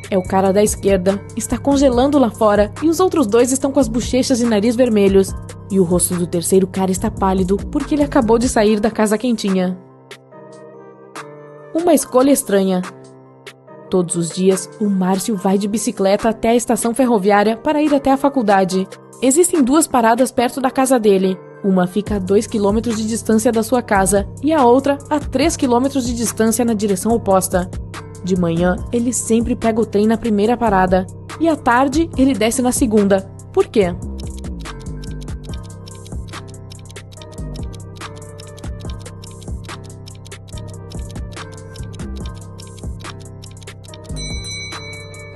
É o cara da esquerda. Está congelando lá fora e os outros 2 estão com as bochechas e nariz vermelhos. E o rosto do terceiro cara está pálido porque ele acabou de sair da casa quentinha. Uma escolha estranha. Todos os dias, o Márcio vai de bicicleta até a estação ferroviária para ir até a faculdade. Existem 2 paradas perto da casa dele. Uma fica a 2 km de distância da sua casa e a outra a 3 km de distância na direção oposta. De manhã, ele sempre pega o trem na primeira parada e à tarde ele desce na segunda. Por quê?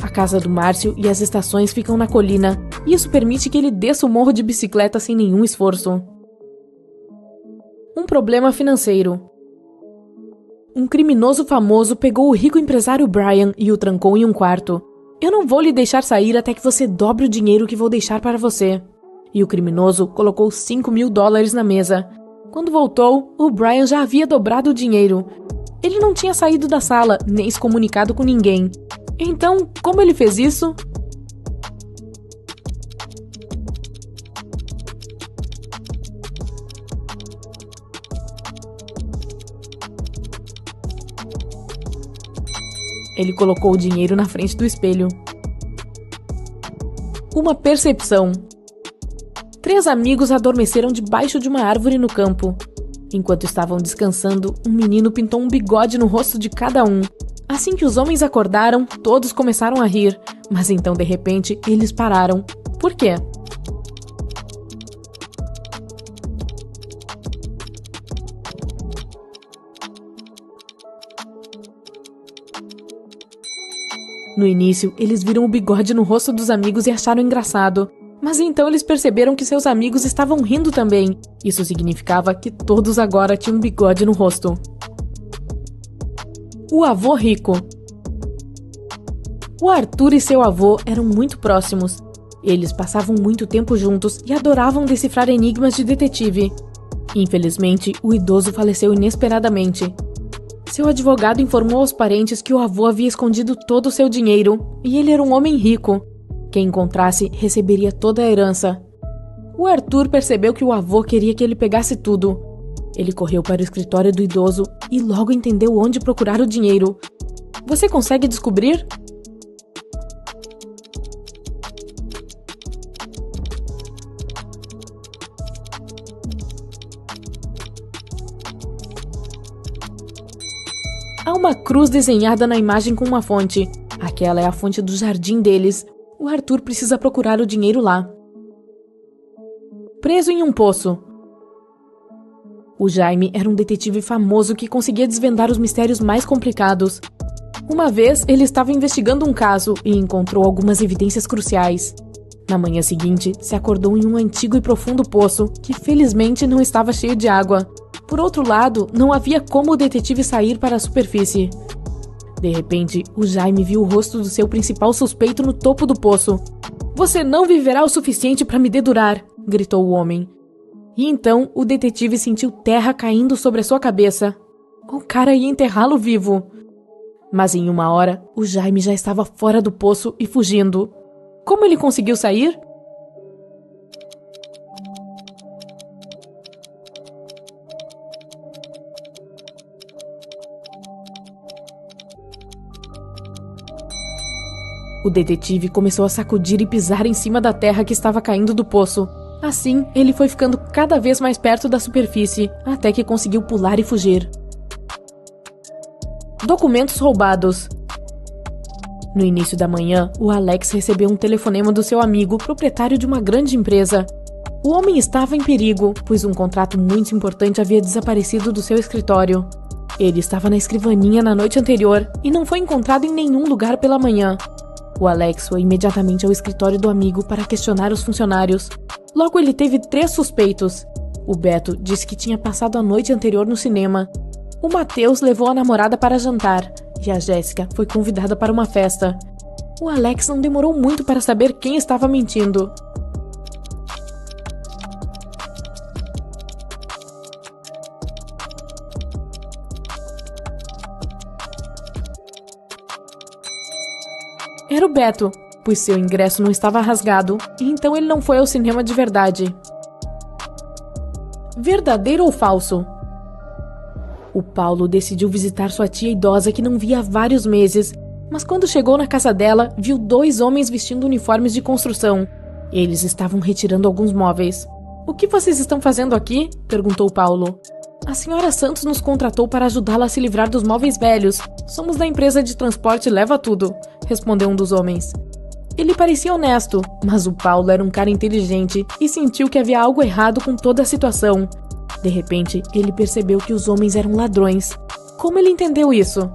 A casa do Márcio e as estações ficam na colina, e isso permite que ele desça o morro de bicicleta sem nenhum esforço. Um problema financeiro. Um criminoso famoso pegou o rico empresário Brian e o trancou em um quarto. Eu não vou lhe deixar sair até que você dobre o dinheiro que vou deixar para você. E o criminoso colocou $5.000 na mesa. Quando voltou, o Brian já havia dobrado o dinheiro. Ele não tinha saído da sala, nem se comunicado com ninguém. Então, como ele fez isso? Ele colocou o dinheiro na frente do espelho. Uma percepção. 3 amigos adormeceram debaixo de uma árvore no campo. Enquanto estavam descansando, um menino pintou um bigode no rosto de cada um. Assim que os homens acordaram, todos começaram a rir. Mas então, de repente, eles pararam. Por quê? No início, eles viram o bigode no rosto dos amigos e acharam engraçado. Mas então eles perceberam que seus amigos estavam rindo também. Isso significava que todos agora tinham um bigode no rosto. O avô rico. O Arthur e seu avô eram muito próximos. Eles passavam muito tempo juntos e adoravam decifrar enigmas de detetive. Infelizmente, o idoso faleceu inesperadamente. Seu advogado informou aos parentes que o avô havia escondido todo o seu dinheiro e ele era um homem rico. Quem encontrasse receberia toda a herança. O Arthur percebeu que o avô queria que ele pegasse tudo. Ele correu para o escritório do idoso e logo entendeu onde procurar o dinheiro. Você consegue descobrir? Há uma cruz desenhada na imagem com uma fonte. Aquela é a fonte do jardim deles. O Arthur precisa procurar o dinheiro lá. Preso em um poço. O Jaime era um detetive famoso que conseguia desvendar os mistérios mais complicados. Uma vez, ele estava investigando um caso e encontrou algumas evidências cruciais. Na manhã seguinte, se acordou em um antigo e profundo poço, que felizmente não estava cheio de água. Por outro lado, não havia como o detetive sair para a superfície. De repente, o Jaime viu o rosto do seu principal suspeito no topo do poço. "Você não viverá o suficiente para me dedurar", gritou o homem. E então, o detetive sentiu terra caindo sobre a sua cabeça. O cara ia enterrá-lo vivo. Mas em uma hora, o Jaime já estava fora do poço e fugindo. Como ele conseguiu sair? O detetive começou a sacudir e pisar em cima da terra que estava caindo do poço. Assim, ele foi ficando cada vez mais perto da superfície, até que conseguiu pular e fugir. Documentos roubados. No início da manhã, o Alex recebeu um telefonema do seu amigo, proprietário de uma grande empresa. O homem estava em perigo, pois um contrato muito importante havia desaparecido do seu escritório. Ele estava na escrivaninha na noite anterior e não foi encontrado em nenhum lugar pela manhã. O Alex foi imediatamente ao escritório do amigo para questionar os funcionários. Logo, ele teve 3 suspeitos. O Beto disse que tinha passado a noite anterior no cinema. O Matheus levou a namorada para jantar e a Jéssica foi convidada para uma festa. O Alex não demorou muito para saber quem estava mentindo. Era o Beto, pois seu ingresso não estava rasgado e então ele não foi ao cinema de verdade. Verdadeiro ou falso? O Paulo decidiu visitar sua tia idosa que não via há vários meses, mas quando chegou na casa dela, viu 2 homens vestindo uniformes de construção. Eles estavam retirando alguns móveis. "O que vocês estão fazendo aqui?" perguntou Paulo. "A senhora Santos nos contratou para ajudá-la a se livrar dos móveis velhos. Somos da empresa de transporte Leva Tudo", respondeu um dos homens. Ele parecia honesto, mas o Paulo era um cara inteligente e sentiu que havia algo errado com toda a situação. De repente, ele percebeu que os homens eram ladrões. Como ele entendeu isso?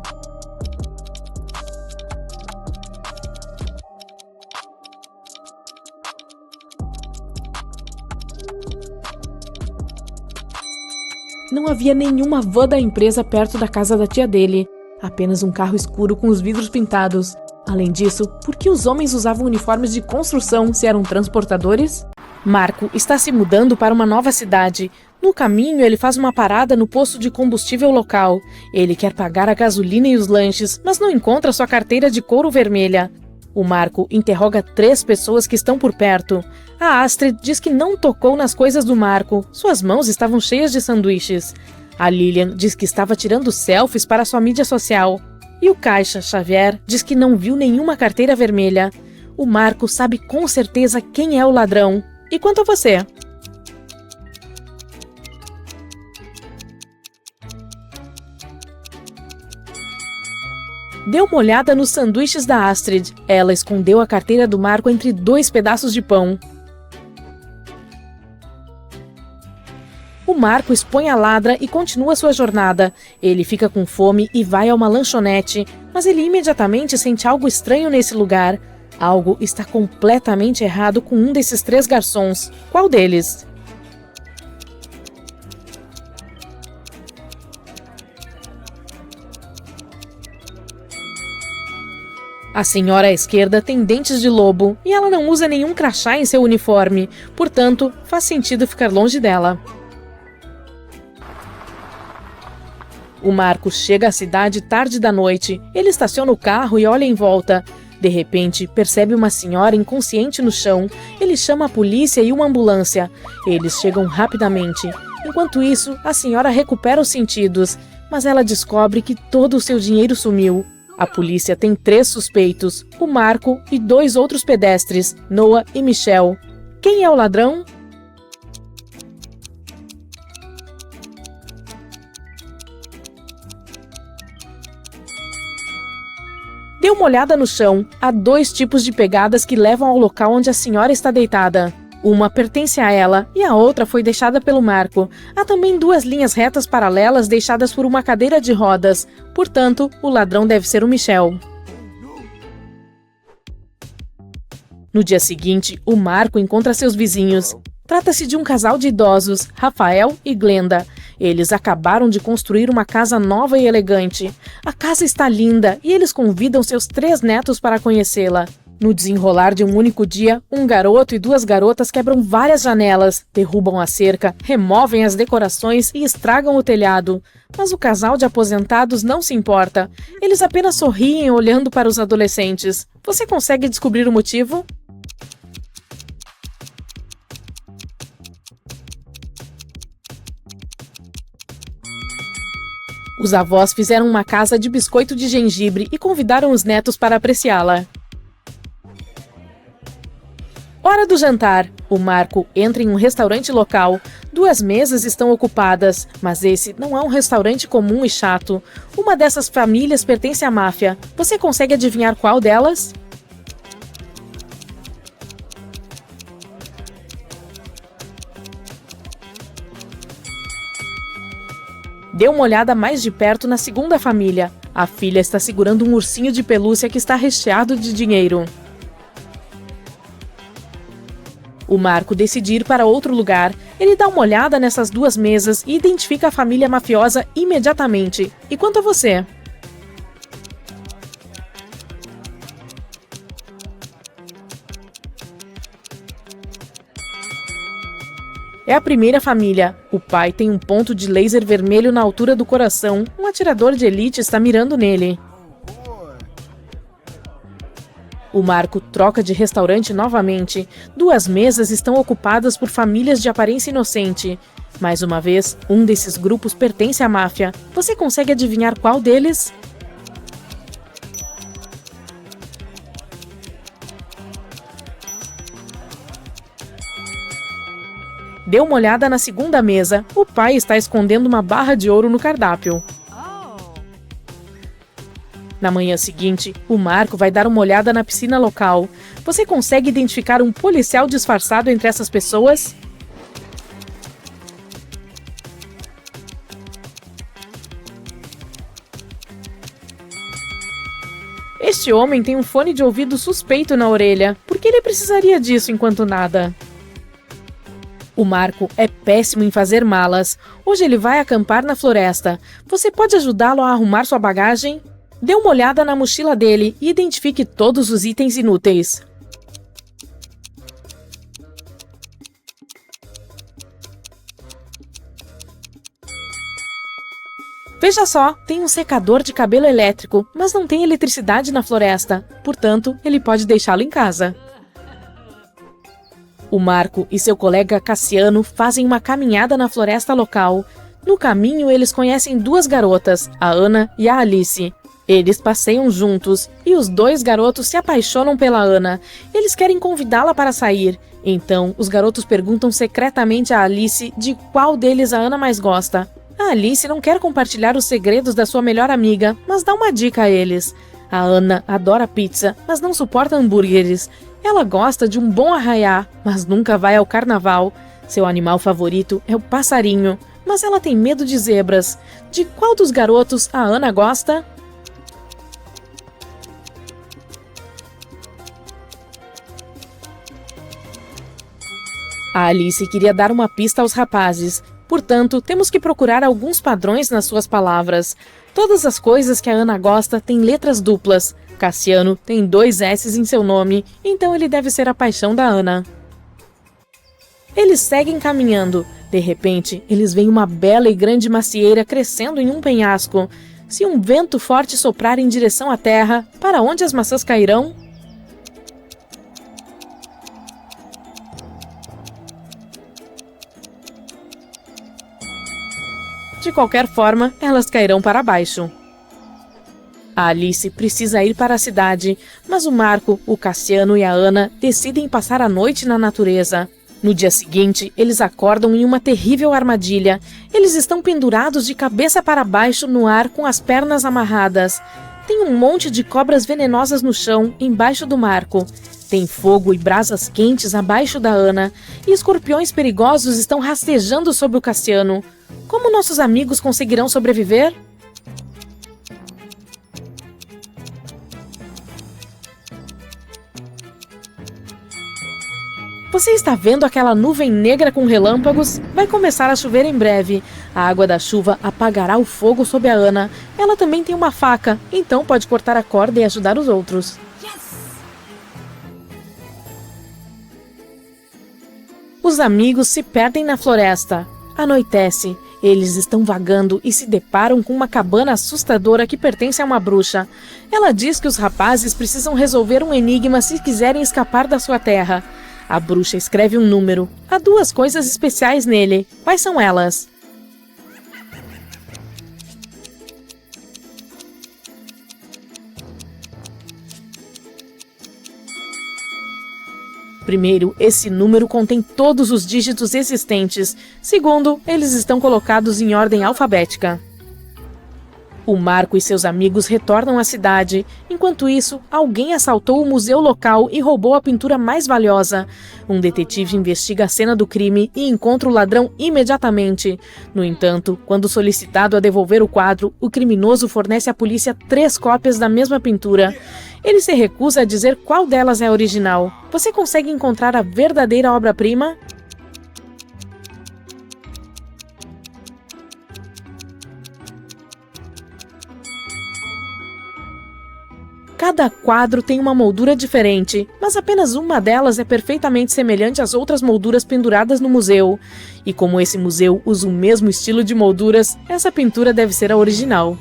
Não havia nenhuma van da empresa perto da casa da tia dele, apenas um carro escuro com os vidros pintados. Além disso, por que os homens usavam uniformes de construção se eram transportadores? Marco está se mudando para uma nova cidade. No caminho, ele faz uma parada no posto de combustível local. Ele quer pagar a gasolina e os lanches, mas não encontra sua carteira de couro vermelha. O Marco interroga 3 pessoas que estão por perto. A Astrid diz que não tocou nas coisas do Marco. Suas mãos estavam cheias de sanduíches. A Lilian diz que estava tirando selfies para sua mídia social. E o caixa, Xavier, diz que não viu nenhuma carteira vermelha. O Marco sabe com certeza quem é o ladrão. E quanto a você? Deu uma olhada nos sanduíches da Astrid. Ela escondeu a carteira do Marco entre 2 pedaços de pão. O Marco expõe a ladra e continua sua jornada. Ele fica com fome e vai a uma lanchonete, mas ele imediatamente sente algo estranho nesse lugar. Algo está completamente errado com um desses 3 garçons. Qual deles? A senhora à esquerda tem dentes de lobo e ela não usa nenhum crachá em seu uniforme, portanto, faz sentido ficar longe dela. O Marco chega à cidade tarde da noite. Ele estaciona o carro e olha em volta. De repente, percebe uma senhora inconsciente no chão. Ele chama a polícia e uma ambulância. Eles chegam rapidamente. Enquanto isso, a senhora recupera os sentidos, mas ela descobre que todo o seu dinheiro sumiu. A polícia tem 3 suspeitos, o Marco e 2 outros pedestres, Noah e Michelle. Quem é o ladrão? Dê uma olhada no chão. Há 2 tipos de pegadas que levam ao local onde a senhora está deitada. Uma pertence a ela e a outra foi deixada pelo Marco. Há também 2 linhas retas paralelas deixadas por uma cadeira de rodas. Portanto, o ladrão deve ser o Michel. No dia seguinte, o Marco encontra seus vizinhos. Trata-se de um casal de idosos, Rafael e Glenda. Eles acabaram de construir uma casa nova e elegante. A casa está linda e eles convidam seus 3 netos para conhecê-la. No desenrolar de um único dia, um garoto e 2 garotas quebram várias janelas, derrubam a cerca, removem as decorações e estragam o telhado. Mas o casal de aposentados não se importa. Eles apenas sorriem olhando para os adolescentes. Você consegue descobrir o motivo? Os avós fizeram uma casa de biscoito de gengibre e convidaram os netos para apreciá-la. Hora do jantar. O Marco entra em um restaurante local. 2 mesas estão ocupadas, mas esse não é um restaurante comum e chato. Uma dessas famílias pertence à máfia. Você consegue adivinhar qual delas? Dê uma olhada mais de perto na segunda família. A filha está segurando um ursinho de pelúcia que está recheado de dinheiro. O Marco decide ir para outro lugar. Ele dá uma olhada nessas 2 mesas e identifica a família mafiosa imediatamente. E quanto a você? É a primeira família. O pai tem um ponto de laser vermelho na altura do coração. Um atirador de elite está mirando nele. O Marco troca de restaurante novamente. 2 mesas estão ocupadas por famílias de aparência inocente. Mais uma vez, um desses grupos pertence à máfia. Você consegue adivinhar qual deles? Dê uma olhada na segunda mesa. O pai está escondendo uma barra de ouro no cardápio. Na manhã seguinte, o Marco vai dar uma olhada na piscina local. Você consegue identificar um policial disfarçado entre essas pessoas? Este homem tem um fone de ouvido suspeito na orelha. Por que ele precisaria disso enquanto nada? O Marco é péssimo em fazer malas. Hoje ele vai acampar na floresta. Você pode ajudá-lo a arrumar sua bagagem? Dê uma olhada na mochila dele e identifique todos os itens inúteis. Veja só, tem um secador de cabelo elétrico, mas não tem eletricidade na floresta. Portanto, ele pode deixá-lo em casa. O Marco e seu colega Cassiano fazem uma caminhada na floresta local. No caminho, eles conhecem 2 garotas, a Ana e a Alice. Eles passeiam juntos e os 2 garotos se apaixonam pela Ana. Eles querem convidá-la para sair. Então, os garotos perguntam secretamente a Alice de qual deles a Ana mais gosta. A Alice não quer compartilhar os segredos da sua melhor amiga, mas dá uma dica a eles. A Ana adora pizza, mas não suporta hambúrgueres. Ela gosta de um bom arraiá, mas nunca vai ao carnaval. Seu animal favorito é o passarinho, mas ela tem medo de zebras. De qual dos garotos a Ana gosta? A Alice queria dar uma pista aos rapazes. Portanto, temos que procurar alguns padrões nas suas palavras. Todas as coisas que a Ana gosta têm letras duplas. Cassiano tem 2 S's em seu nome, então ele deve ser a paixão da Ana. Eles seguem caminhando. De repente, eles veem uma bela e grande macieira crescendo em um penhasco. Se um vento forte soprar em direção à terra, para onde as maçãs cairão? De qualquer forma, elas cairão para baixo. A Alice precisa ir para a cidade, mas o Marco, o Cassiano e a Ana decidem passar a noite na natureza. No dia seguinte, eles acordam em uma terrível armadilha. Eles estão pendurados de cabeça para baixo no ar com as pernas amarradas. Tem um monte de cobras venenosas no chão, embaixo do Marco. Tem fogo e brasas quentes abaixo da Ana, e escorpiões perigosos estão rastejando sobre o Cassiano. Como nossos amigos conseguirão sobreviver? Você está vendo aquela nuvem negra com relâmpagos? Vai começar a chover em breve. A água da chuva apagará o fogo sob a Ana. Ela também tem uma faca, então pode cortar a corda e ajudar os outros. Os amigos se perdem na floresta. Anoitece. Eles estão vagando e se deparam com uma cabana assustadora que pertence a uma bruxa. Ela diz que os rapazes precisam resolver um enigma se quiserem escapar da sua terra. A bruxa escreve um número. Há 2 coisas especiais nele. Quais são elas? Primeiro, esse número contém todos os dígitos existentes. Segundo, eles estão colocados em ordem alfabética. O Marco e seus amigos retornam à cidade. Enquanto isso, alguém assaltou o museu local e roubou a pintura mais valiosa. Um detetive investiga a cena do crime e encontra o ladrão imediatamente. No entanto, quando solicitado a devolver o quadro, o criminoso fornece à polícia 3 cópias da mesma pintura. Ele se recusa a dizer qual delas é a original. Você consegue encontrar a verdadeira obra-prima? Cada quadro tem uma moldura diferente, mas apenas uma delas é perfeitamente semelhante às outras molduras penduradas no museu. E como esse museu usa o mesmo estilo de molduras, essa pintura deve ser a original.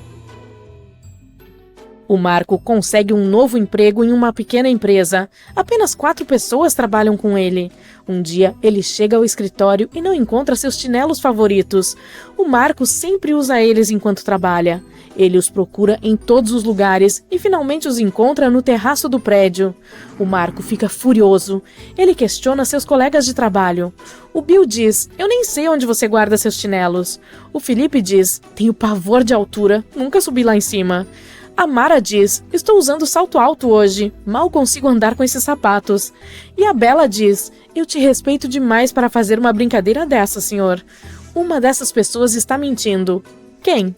O Marco consegue um novo emprego em uma pequena empresa. Apenas 4 pessoas trabalham com ele. Um dia, ele chega ao escritório e não encontra seus chinelos favoritos. O Marco sempre usa eles enquanto trabalha. Ele os procura em todos os lugares e finalmente os encontra no terraço do prédio. O Marco fica furioso. Ele questiona seus colegas de trabalho. O Bill diz: "Eu nem sei onde você guarda seus chinelos." O Felipe diz: "Tenho pavor de altura, nunca subi lá em cima." A Mara diz: "Estou usando salto alto hoje, mal consigo andar com esses sapatos." E a Bella diz: "Eu te respeito demais para fazer uma brincadeira dessa, senhor." Uma dessas pessoas está mentindo. Quem?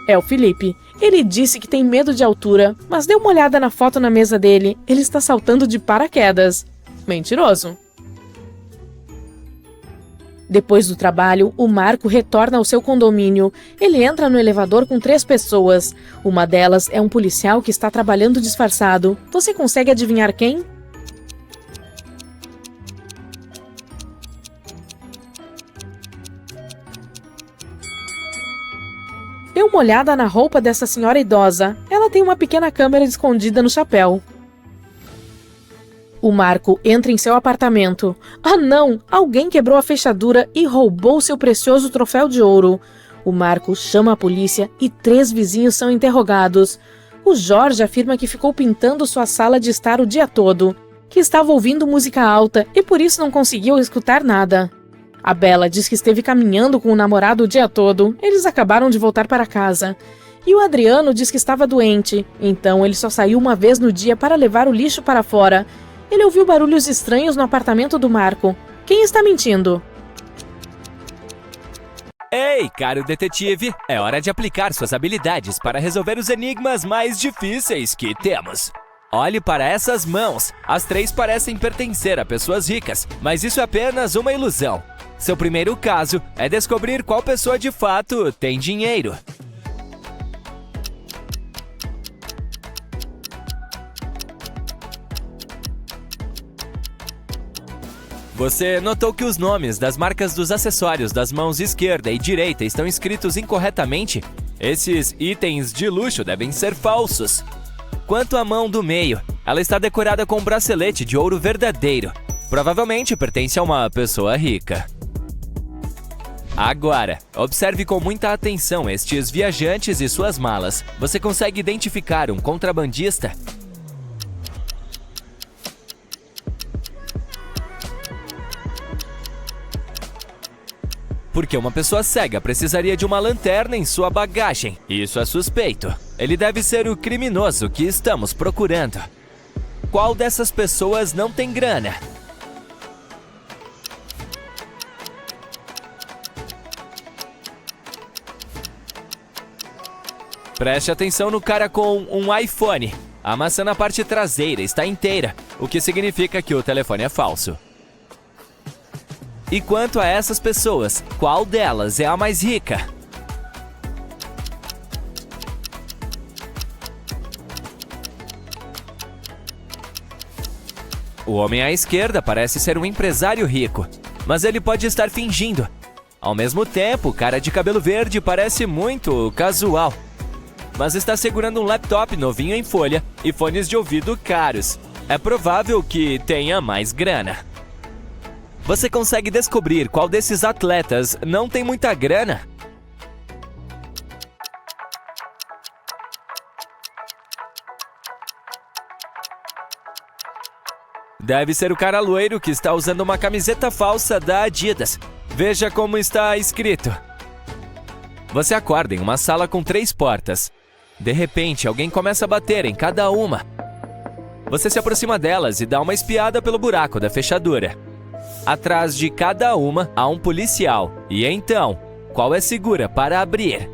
É o Felipe. Ele disse que tem medo de altura, mas dê uma olhada na foto na mesa dele. Ele está saltando de paraquedas. Mentiroso. Depois do trabalho, o Marco retorna ao seu condomínio. Ele entra no elevador com 3 pessoas. Uma delas é um policial que está trabalhando disfarçado. Você consegue adivinhar quem? Dê uma olhada na roupa dessa senhora idosa. Ela tem uma pequena câmera escondida no chapéu. O Marco entra em seu apartamento. Ah não! Alguém quebrou a fechadura e roubou seu precioso troféu de ouro. O Marco chama a polícia e 3 vizinhos são interrogados. O Jorge afirma que ficou pintando sua sala de estar o dia todo, que estava ouvindo música alta e por isso não conseguiu escutar nada. A Bella diz que esteve caminhando com o namorado o dia todo. Eles acabaram de voltar para casa. E o Adriano diz que estava doente, então ele só saiu uma vez no dia para levar o lixo para fora. Ele ouviu barulhos estranhos no apartamento do Marco. Quem está mentindo? Ei, caro detetive, é hora de aplicar suas habilidades para resolver os enigmas mais difíceis que temos. Olhe para essas mãos. As 3 parecem pertencer a pessoas ricas, mas isso é apenas uma ilusão. Seu primeiro caso é descobrir qual pessoa de fato tem dinheiro. Você notou que os nomes das marcas dos acessórios das mãos esquerda e direita estão escritos incorretamente? Esses itens de luxo devem ser falsos. Quanto à mão do meio, ela está decorada com um bracelete de ouro verdadeiro. Provavelmente pertence a uma pessoa rica. Agora, observe com muita atenção estes viajantes e suas malas. Você consegue identificar um contrabandista? Porque uma pessoa cega precisaria de uma lanterna em sua bagagem. Isso é suspeito. Ele deve ser o criminoso que estamos procurando. Qual dessas pessoas não tem grana? Preste atenção no cara com um iPhone. A maçã na parte traseira está inteira, o que significa que o telefone é falso. E quanto a essas pessoas, qual delas é a mais rica? O homem à esquerda parece ser um empresário rico, mas ele pode estar fingindo. Ao mesmo tempo, o cara de cabelo verde parece muito casual, mas está segurando um laptop novinho em folha e fones de ouvido caros. É provável que tenha mais grana. Você consegue descobrir qual desses atletas não tem muita grana? Deve ser o cara loiro que está usando uma camiseta falsa da Adidas. Veja como está escrito. Você acorda em uma sala com 3 portas. De repente, alguém começa a bater em cada uma. Você se aproxima delas e dá uma espiada pelo buraco da fechadura. Atrás de cada uma há um policial. E então, qual é segura para abrir?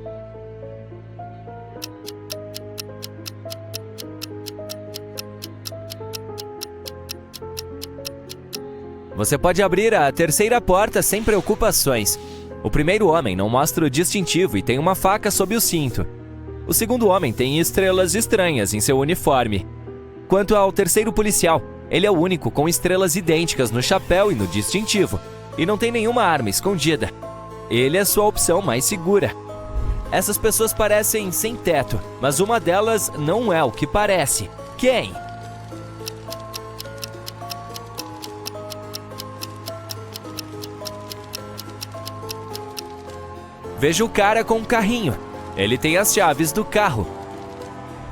Você pode abrir a terceira porta sem preocupações. O primeiro homem não mostra o distintivo e tem uma faca sob o cinto. O segundo homem tem estrelas estranhas em seu uniforme. Quanto ao terceiro policial, ele é o único com estrelas idênticas no chapéu e no distintivo, e não tem nenhuma arma escondida. Ele é sua opção mais segura. Essas pessoas parecem sem teto, mas uma delas não é o que parece. Quem? Veja o cara com um carrinho. Ele tem as chaves do carro.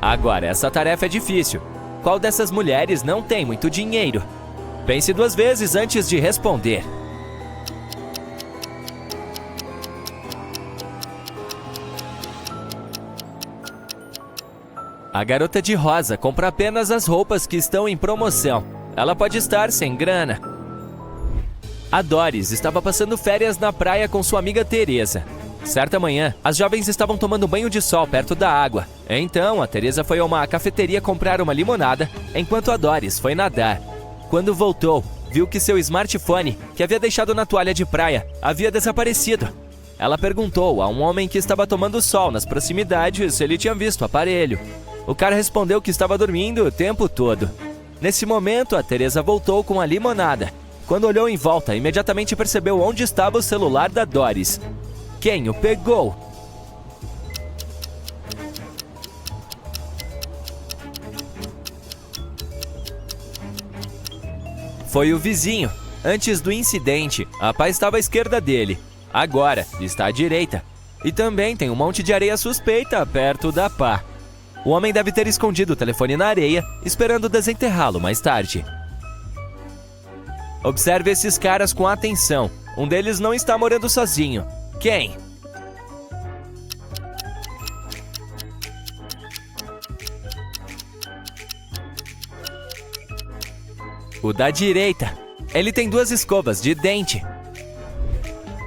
Agora, essa tarefa é difícil. Qual dessas mulheres não tem muito dinheiro? Pense 2 vezes antes de responder. A garota de rosa compra apenas as roupas que estão em promoção. Ela pode estar sem grana. A Doris estava passando férias na praia com sua amiga Teresa. Certa manhã, as jovens estavam tomando banho de sol perto da água. Então, a Teresa foi a uma cafeteria comprar uma limonada, enquanto a Doris foi nadar. Quando voltou, viu que seu smartphone, que havia deixado na toalha de praia, havia desaparecido. Ela perguntou a um homem que estava tomando sol nas proximidades se ele tinha visto o aparelho. O cara respondeu que estava dormindo o tempo todo. Nesse momento, a Teresa voltou com a limonada. Quando olhou em volta, imediatamente percebeu onde estava o celular da Doris. Quem o pegou? Foi o vizinho. Antes do incidente, a pá estava à esquerda dele. Agora, está à direita. E também tem um monte de areia suspeita perto da pá. O homem deve ter escondido o telefone na areia, esperando desenterrá-lo mais tarde. Observe esses caras com atenção. Um deles não está morando sozinho. Quem? O da direita. Ele tem 2 escovas de dente.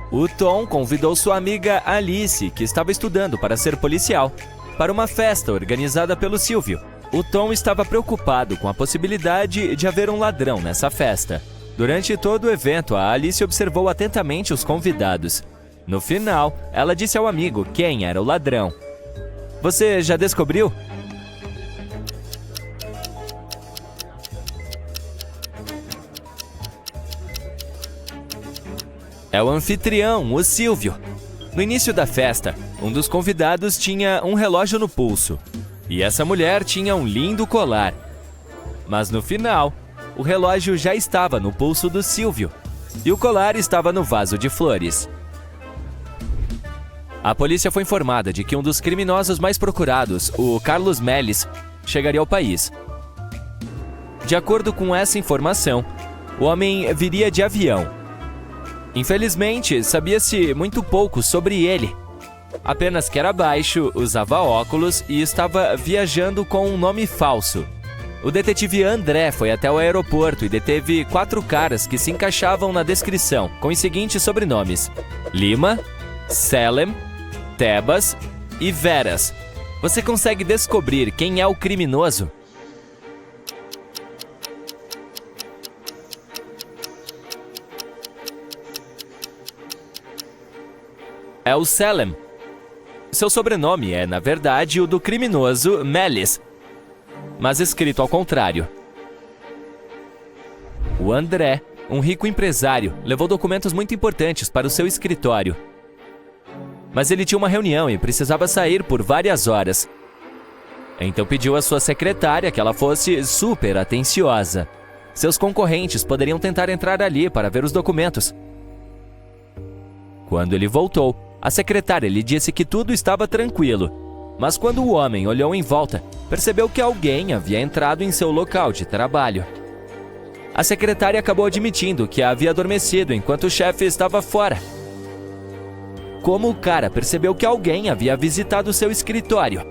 O Tom convidou sua amiga Alice, que estava estudando para ser policial, para uma festa organizada pelo Silvio. O Tom estava preocupado com a possibilidade de haver um ladrão nessa festa. Durante todo o evento, a Alice observou atentamente os convidados. No final, ela disse ao amigo quem era o ladrão. Você já descobriu? É o anfitrião, o Silvio. No início da festa, um dos convidados tinha um relógio no pulso. E essa mulher tinha um lindo colar. Mas no final, o relógio já estava no pulso do Silvio. E o colar estava no vaso de flores. A polícia foi informada de que um dos criminosos mais procurados, o Carlos Melles, chegaria ao país. De acordo com essa informação, o homem viria de avião. Infelizmente, sabia-se muito pouco sobre ele. Apenas que era baixo, usava óculos e estava viajando com um nome falso. O detetive André foi até o aeroporto e deteve 4 caras que se encaixavam na descrição, com os seguintes sobrenomes: Lima, Selem, Tebas e Veras. Você consegue descobrir quem é o criminoso? É o Selem. Seu sobrenome é, na verdade, o do criminoso Melis, mas escrito ao contrário. O André, um rico empresário, levou documentos muito importantes para o seu escritório. Mas ele tinha uma reunião e precisava sair por várias horas. Então pediu à sua secretária que ela fosse super atenciosa. Seus concorrentes poderiam tentar entrar ali para ver os documentos. Quando ele voltou, a secretária lhe disse que tudo estava tranquilo. Mas quando o homem olhou em volta, percebeu que alguém havia entrado em seu local de trabalho. A secretária acabou admitindo que havia adormecido enquanto o chefe estava fora. Como o cara percebeu que alguém havia visitado seu escritório?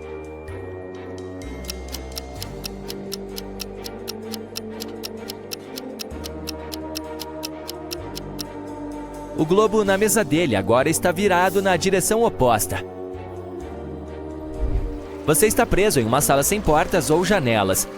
O globo na mesa dele agora está virado na direção oposta. Você está preso em uma sala sem portas ou janelas.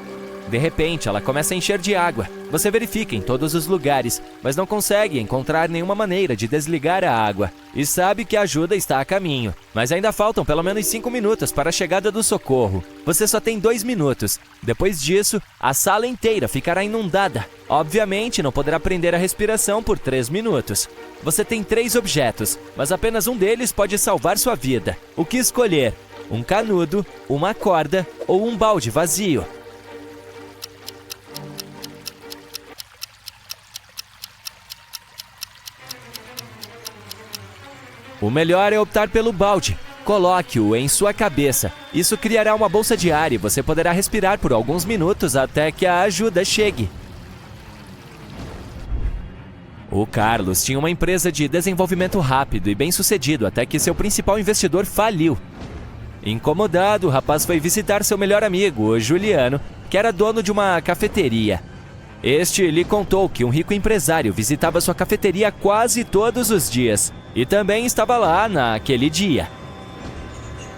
De repente, ela começa a encher de água. Você verifica em todos os lugares, mas não consegue encontrar nenhuma maneira de desligar a água. E sabe que a ajuda está a caminho. Mas ainda faltam pelo menos 5 minutos para a chegada do socorro. Você só tem 2 minutos. Depois disso, a sala inteira ficará inundada. Obviamente, não poderá prender a respiração por 3 minutos. Você tem 3 objetos, mas apenas um deles pode salvar sua vida. O que escolher? Um canudo, uma corda ou um balde vazio? O melhor é optar pelo balde. Coloque-o em sua cabeça. Isso criará uma bolsa de ar e você poderá respirar por alguns minutos até que a ajuda chegue. O Carlos tinha uma empresa de desenvolvimento rápido e bem-sucedido até que seu principal investidor faliu. Incomodado, o rapaz foi visitar seu melhor amigo, o Juliano, que era dono de uma cafeteria. Este lhe contou que um rico empresário visitava sua cafeteria quase todos os dias e também estava lá naquele dia.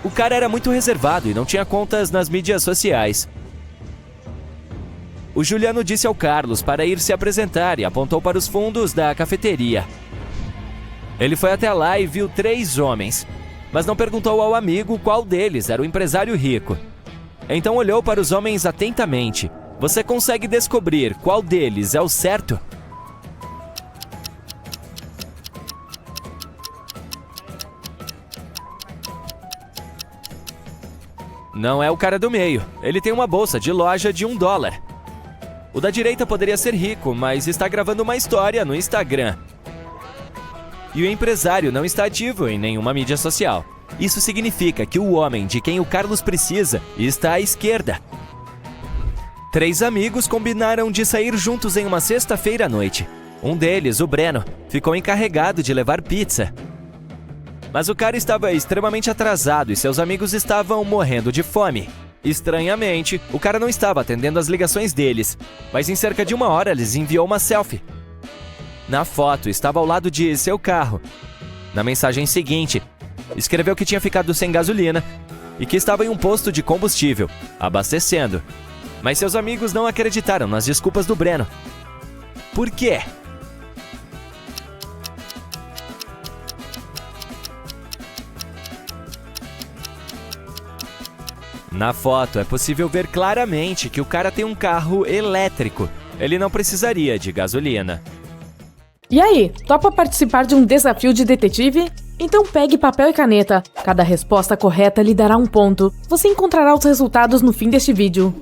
O cara era muito reservado e não tinha contas nas mídias sociais. O Juliano disse ao Carlos para ir se apresentar e apontou para os fundos da cafeteria. Ele foi até lá e viu 3 homens, mas não perguntou ao amigo qual deles era o empresário rico. Então olhou para os homens atentamente. Você consegue descobrir qual deles é o certo? Não é o cara do meio. Ele tem uma bolsa de loja de $1. O da direita poderia ser rico, mas está gravando uma história no Instagram. E o empresário não está ativo em nenhuma mídia social. Isso significa que o homem de quem o Carlos precisa está à esquerda. 3 amigos combinaram de sair juntos em uma sexta-feira à noite. Um deles, o Breno, ficou encarregado de levar pizza. Mas o cara estava extremamente atrasado e seus amigos estavam morrendo de fome. Estranhamente, o cara não estava atendendo as ligações deles, mas em cerca de 1 hora lhes enviou uma selfie. Na foto, estava ao lado de seu carro. Na mensagem seguinte, escreveu que tinha ficado sem gasolina e que estava em um posto de combustível, abastecendo. Mas seus amigos não acreditaram nas desculpas do Breno. Por quê? Na foto é possível ver claramente que o cara tem um carro elétrico. Ele não precisaria de gasolina. E aí, topa participar de um desafio de detetive? Então pegue papel e caneta. Cada resposta correta lhe dará um ponto. Você encontrará os resultados no fim deste vídeo.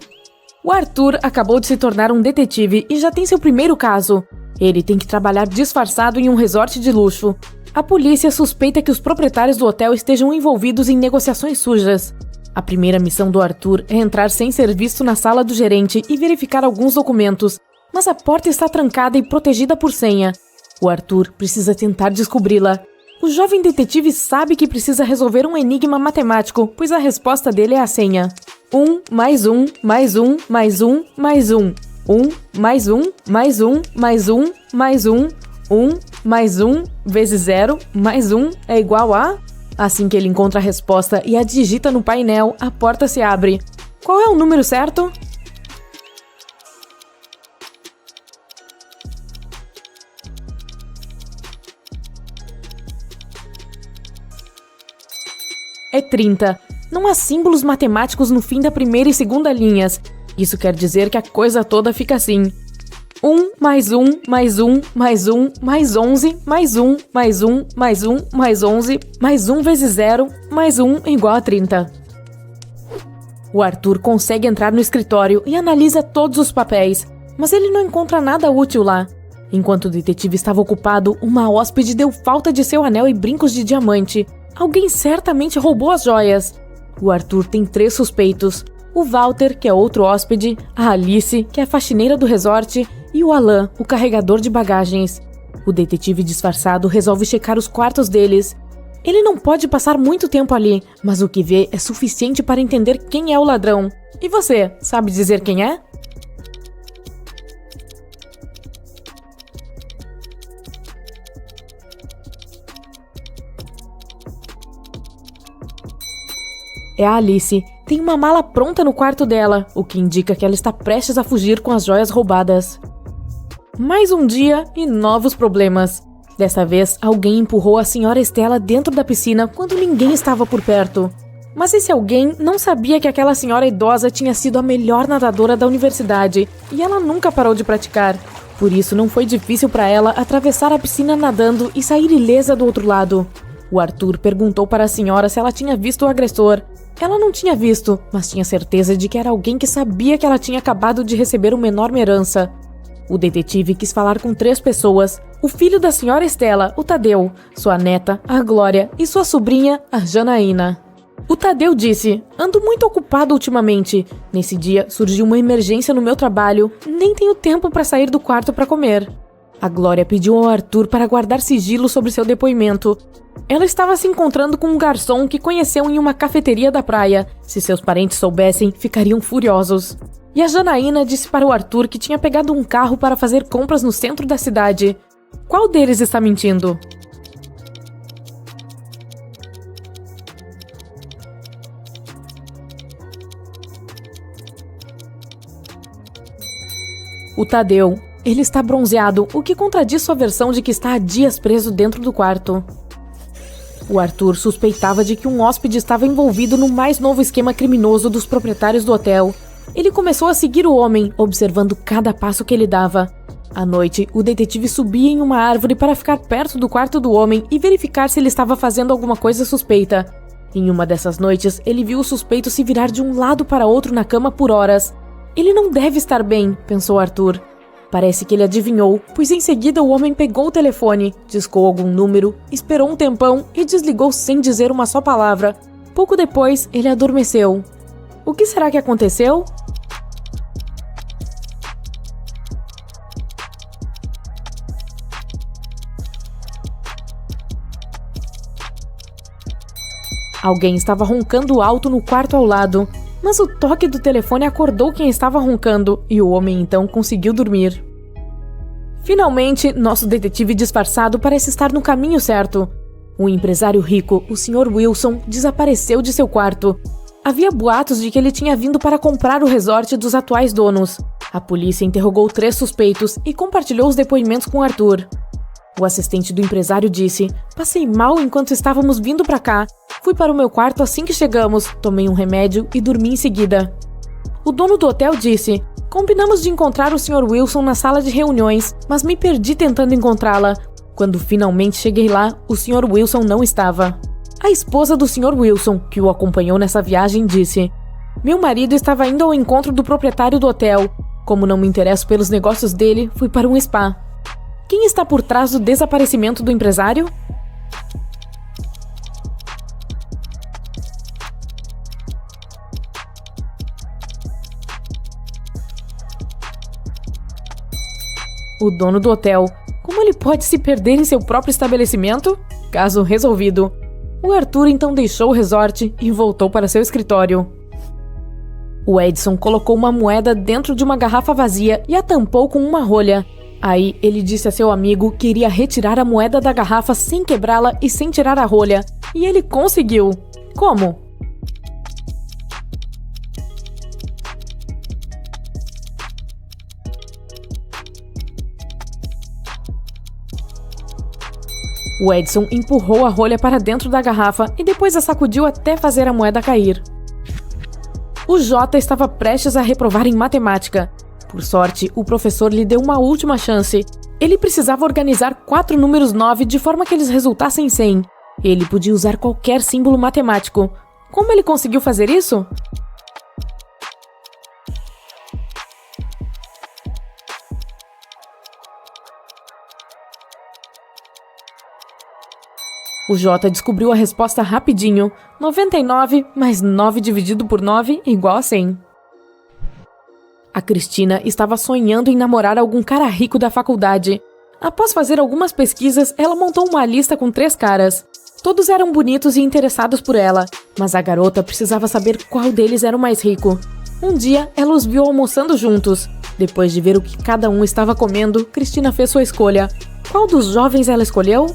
O Arthur acabou de se tornar um detetive e já tem seu primeiro caso. Ele tem que trabalhar disfarçado em um resort de luxo. A polícia suspeita que os proprietários do hotel estejam envolvidos em negociações sujas. A primeira missão do Arthur é entrar sem ser visto na sala do gerente e verificar alguns documentos, mas a porta está trancada e protegida por senha. O Arthur precisa tentar descobri-la. O jovem detetive sabe que precisa resolver um enigma matemático, pois a resposta dele é a senha. 1 mais 1 mais 1 mais 1 mais 1. 1 mais 1 mais 1 mais 1 mais 1. 1 mais 1 vezes 0 mais 1 é igual a... Assim que ele encontra a resposta e a digita no painel, a porta se abre. Qual é o número certo? É 30. Não há símbolos matemáticos no fim da primeira e segunda linhas. Isso quer dizer que a coisa toda fica assim. 1 mais 1 mais 1 mais 1 mais 11 mais 1 mais 1 mais 1 mais 11 mais 1 vezes 0 mais 1 igual a 30. O Arthur consegue entrar no escritório e analisa todos os papéis, mas ele não encontra nada útil lá. Enquanto o detetive estava ocupado, uma hóspede deu falta de seu anel e brincos de diamante. Alguém certamente roubou as joias. O Arthur tem 3 suspeitos. O Walter, que é outro hóspede, a Alice, que é a faxineira do resort, e o Alan, o carregador de bagagens. O detetive disfarçado resolve checar os quartos deles. Ele não pode passar muito tempo ali, mas o que vê é suficiente para entender quem é o ladrão. E você, sabe dizer quem é? É a Alice. Tem uma mala pronta no quarto dela, o que indica que ela está prestes a fugir com as joias roubadas. Mais um dia e novos problemas. Dessa vez, alguém empurrou a senhora Estela dentro da piscina quando ninguém estava por perto. Mas esse alguém não sabia que aquela senhora idosa tinha sido a melhor nadadora da universidade e ela nunca parou de praticar. Por isso, não foi difícil para ela atravessar a piscina nadando e sair ilesa do outro lado. O Arthur perguntou para a senhora se ela tinha visto o agressor. Ela não tinha visto, mas tinha certeza de que era alguém que sabia que ela tinha acabado de receber uma enorme herança. O detetive quis falar com 3 pessoas: o filho da senhora Estela, o Tadeu, sua neta, a Glória, e sua sobrinha, a Janaína. O Tadeu disse: ando muito ocupado ultimamente. Nesse dia surgiu uma emergência no meu trabalho, nem tenho tempo para sair do quarto para comer. A Glória pediu ao Arthur para guardar sigilo sobre seu depoimento. Ela estava se encontrando com um garçom que conheceu em uma cafeteria da praia. Se seus parentes soubessem, ficariam furiosos. E a Janaína disse para o Arthur que tinha pegado um carro para fazer compras no centro da cidade. Qual deles está mentindo? O Tadeu. Ele está bronzeado, o que contradiz sua versão de que está há dias preso dentro do quarto. O Arthur suspeitava de que um hóspede estava envolvido no mais novo esquema criminoso dos proprietários do hotel. Ele começou a seguir o homem, observando cada passo que ele dava. À noite, o detetive subia em uma árvore para ficar perto do quarto do homem e verificar se ele estava fazendo alguma coisa suspeita. Em uma dessas noites, ele viu o suspeito se virar de um lado para outro na cama por horas. Ele não deve estar bem, pensou Arthur. Parece que ele adivinhou, pois em seguida o homem pegou o telefone, discou algum número, esperou um tempão e desligou sem dizer uma só palavra. Pouco depois, ele adormeceu. O que será que aconteceu? Alguém estava roncando alto no quarto ao lado. Mas o toque do telefone acordou quem estava roncando e o homem então conseguiu dormir. Finalmente, nosso detetive disfarçado parece estar no caminho certo. Um empresário rico, o Sr. Wilson, desapareceu de seu quarto. Havia boatos de que ele tinha vindo para comprar o resort dos atuais donos. A polícia interrogou 3 suspeitos e compartilhou os depoimentos com Arthur. O assistente do empresário disse: passei mal enquanto estávamos vindo para cá. Fui para o meu quarto assim que chegamos, tomei um remédio e dormi em seguida. O dono do hotel disse: combinamos de encontrar o Sr. Wilson na sala de reuniões, mas me perdi tentando encontrá-la. Quando finalmente cheguei lá, o Sr. Wilson não estava. A esposa do Sr. Wilson, que o acompanhou nessa viagem, disse: meu marido estava indo ao encontro do proprietário do hotel. Como não me interesso pelos negócios dele, fui para um spa. Quem está por trás do desaparecimento do empresário? O dono do hotel. Como ele pode se perder em seu próprio estabelecimento? Caso resolvido. O Arthur então deixou o resort e voltou para seu escritório. O Edson colocou uma moeda dentro de uma garrafa vazia e a tampou com uma rolha. Aí ele disse a seu amigo que iria retirar a moeda da garrafa sem quebrá-la e sem tirar a rolha. E ele conseguiu. Como? O Edson empurrou a rolha para dentro da garrafa e depois a sacudiu até fazer a moeda cair. O Jota estava prestes a reprovar em matemática. Por sorte, o professor lhe deu uma última chance. Ele precisava organizar 4 números 9 de forma que eles resultassem 100. Ele podia usar qualquer símbolo matemático. Como ele conseguiu fazer isso? O Jota descobriu a resposta rapidinho. 99 mais 9 dividido por 9 igual a 100. A Cristina estava sonhando em namorar algum cara rico da faculdade. Após fazer algumas pesquisas, ela montou uma lista com 3 caras. Todos eram bonitos e interessados por ela, mas a garota precisava saber qual deles era o mais rico. Um dia, ela os viu almoçando juntos. Depois de ver o que cada um estava comendo, Cristina fez sua escolha. Qual dos jovens ela escolheu?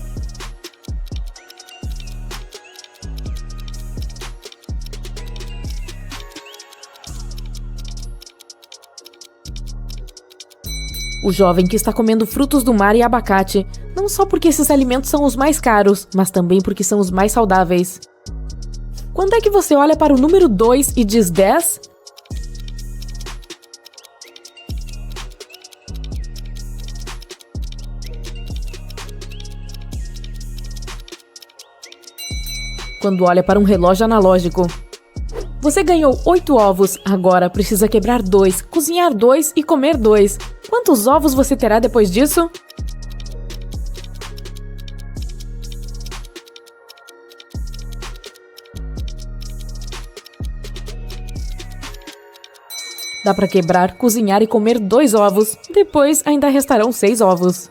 O jovem que está comendo frutos do mar e abacate, não só porque esses alimentos são os mais caros, mas também porque são os mais saudáveis. Quando é que você olha para o número 2 e diz 10? Quando olha para um relógio analógico. Você ganhou 8 ovos, agora precisa quebrar 2, cozinhar 2 e comer 2. Quantos ovos você terá depois disso? Dá para quebrar, cozinhar e comer 2 ovos. Depois ainda restarão 6 ovos.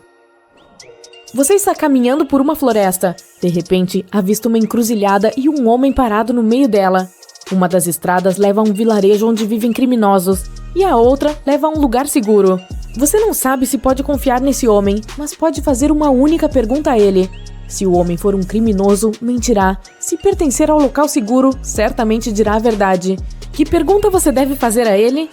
Você está caminhando por uma floresta. De repente, avista uma encruzilhada e um homem parado no meio dela. Uma das estradas leva a um vilarejo onde vivem criminosos, e a outra leva a um lugar seguro. Você não sabe se pode confiar nesse homem, mas pode fazer uma única pergunta a ele. Se o homem for um criminoso, mentirá. Se pertencer ao local seguro, certamente dirá a verdade. Que pergunta você deve fazer a ele?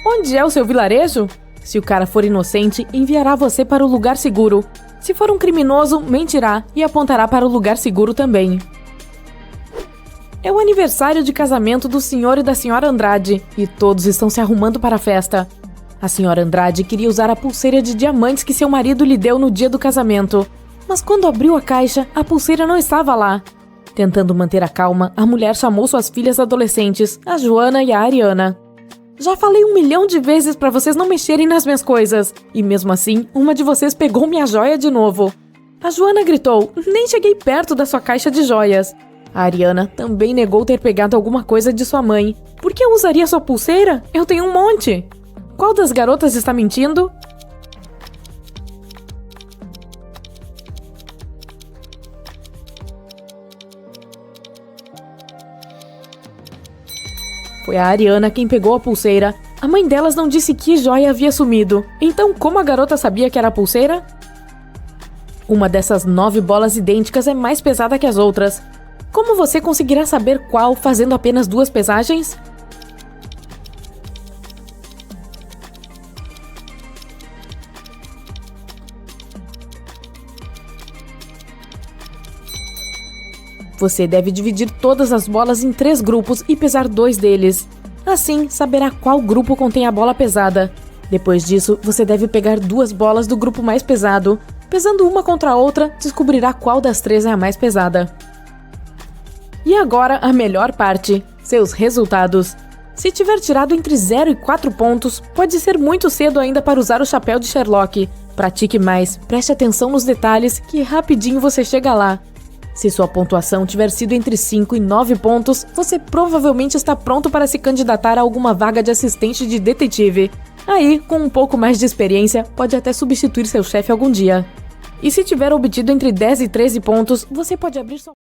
Onde é o seu vilarejo? Se o cara for inocente, enviará você para o lugar seguro. Se for um criminoso, mentirá e apontará para o lugar seguro também. É o aniversário de casamento do senhor e da senhora Andrade, e todos estão se arrumando para a festa. A senhora Andrade queria usar a pulseira de diamantes que seu marido lhe deu no dia do casamento. Mas quando abriu a caixa, a pulseira não estava lá. Tentando manter a calma, a mulher chamou suas filhas adolescentes, a Joana e a Ariana. Já falei 1 milhão de vezes para vocês não mexerem nas minhas coisas. E mesmo assim, uma de vocês pegou minha joia de novo. A Joana gritou, nem cheguei perto da sua caixa de joias. A Ariana também negou ter pegado alguma coisa de sua mãe. Por que eu usaria sua pulseira? Eu tenho um monte. Qual das garotas está mentindo? Foi a Ariana quem pegou a pulseira. A mãe delas não disse que joia havia sumido. Então, como a garota sabia que era a pulseira? Uma dessas 9 bolas idênticas é mais pesada que as outras. Como você conseguirá saber qual fazendo apenas 2 pesagens? Você deve dividir todas as bolas em 3 grupos e pesar 2 deles. Assim, saberá qual grupo contém a bola pesada. Depois disso, você deve pegar 2 bolas do grupo mais pesado. Pesando uma contra a outra, descobrirá qual das 3 é a mais pesada. E agora, a melhor parte: seus resultados. Se tiver tirado entre 0 e 4 pontos, pode ser muito cedo ainda para usar o chapéu de Sherlock. Pratique mais, preste atenção nos detalhes, que rapidinho você chega lá. Se sua pontuação tiver sido entre 5 e 9 pontos, você provavelmente está pronto para se candidatar a alguma vaga de assistente de detetive. Aí, com um pouco mais de experiência, pode até substituir seu chefe algum dia. E se tiver obtido entre 10 e 13 pontos, você pode abrir sua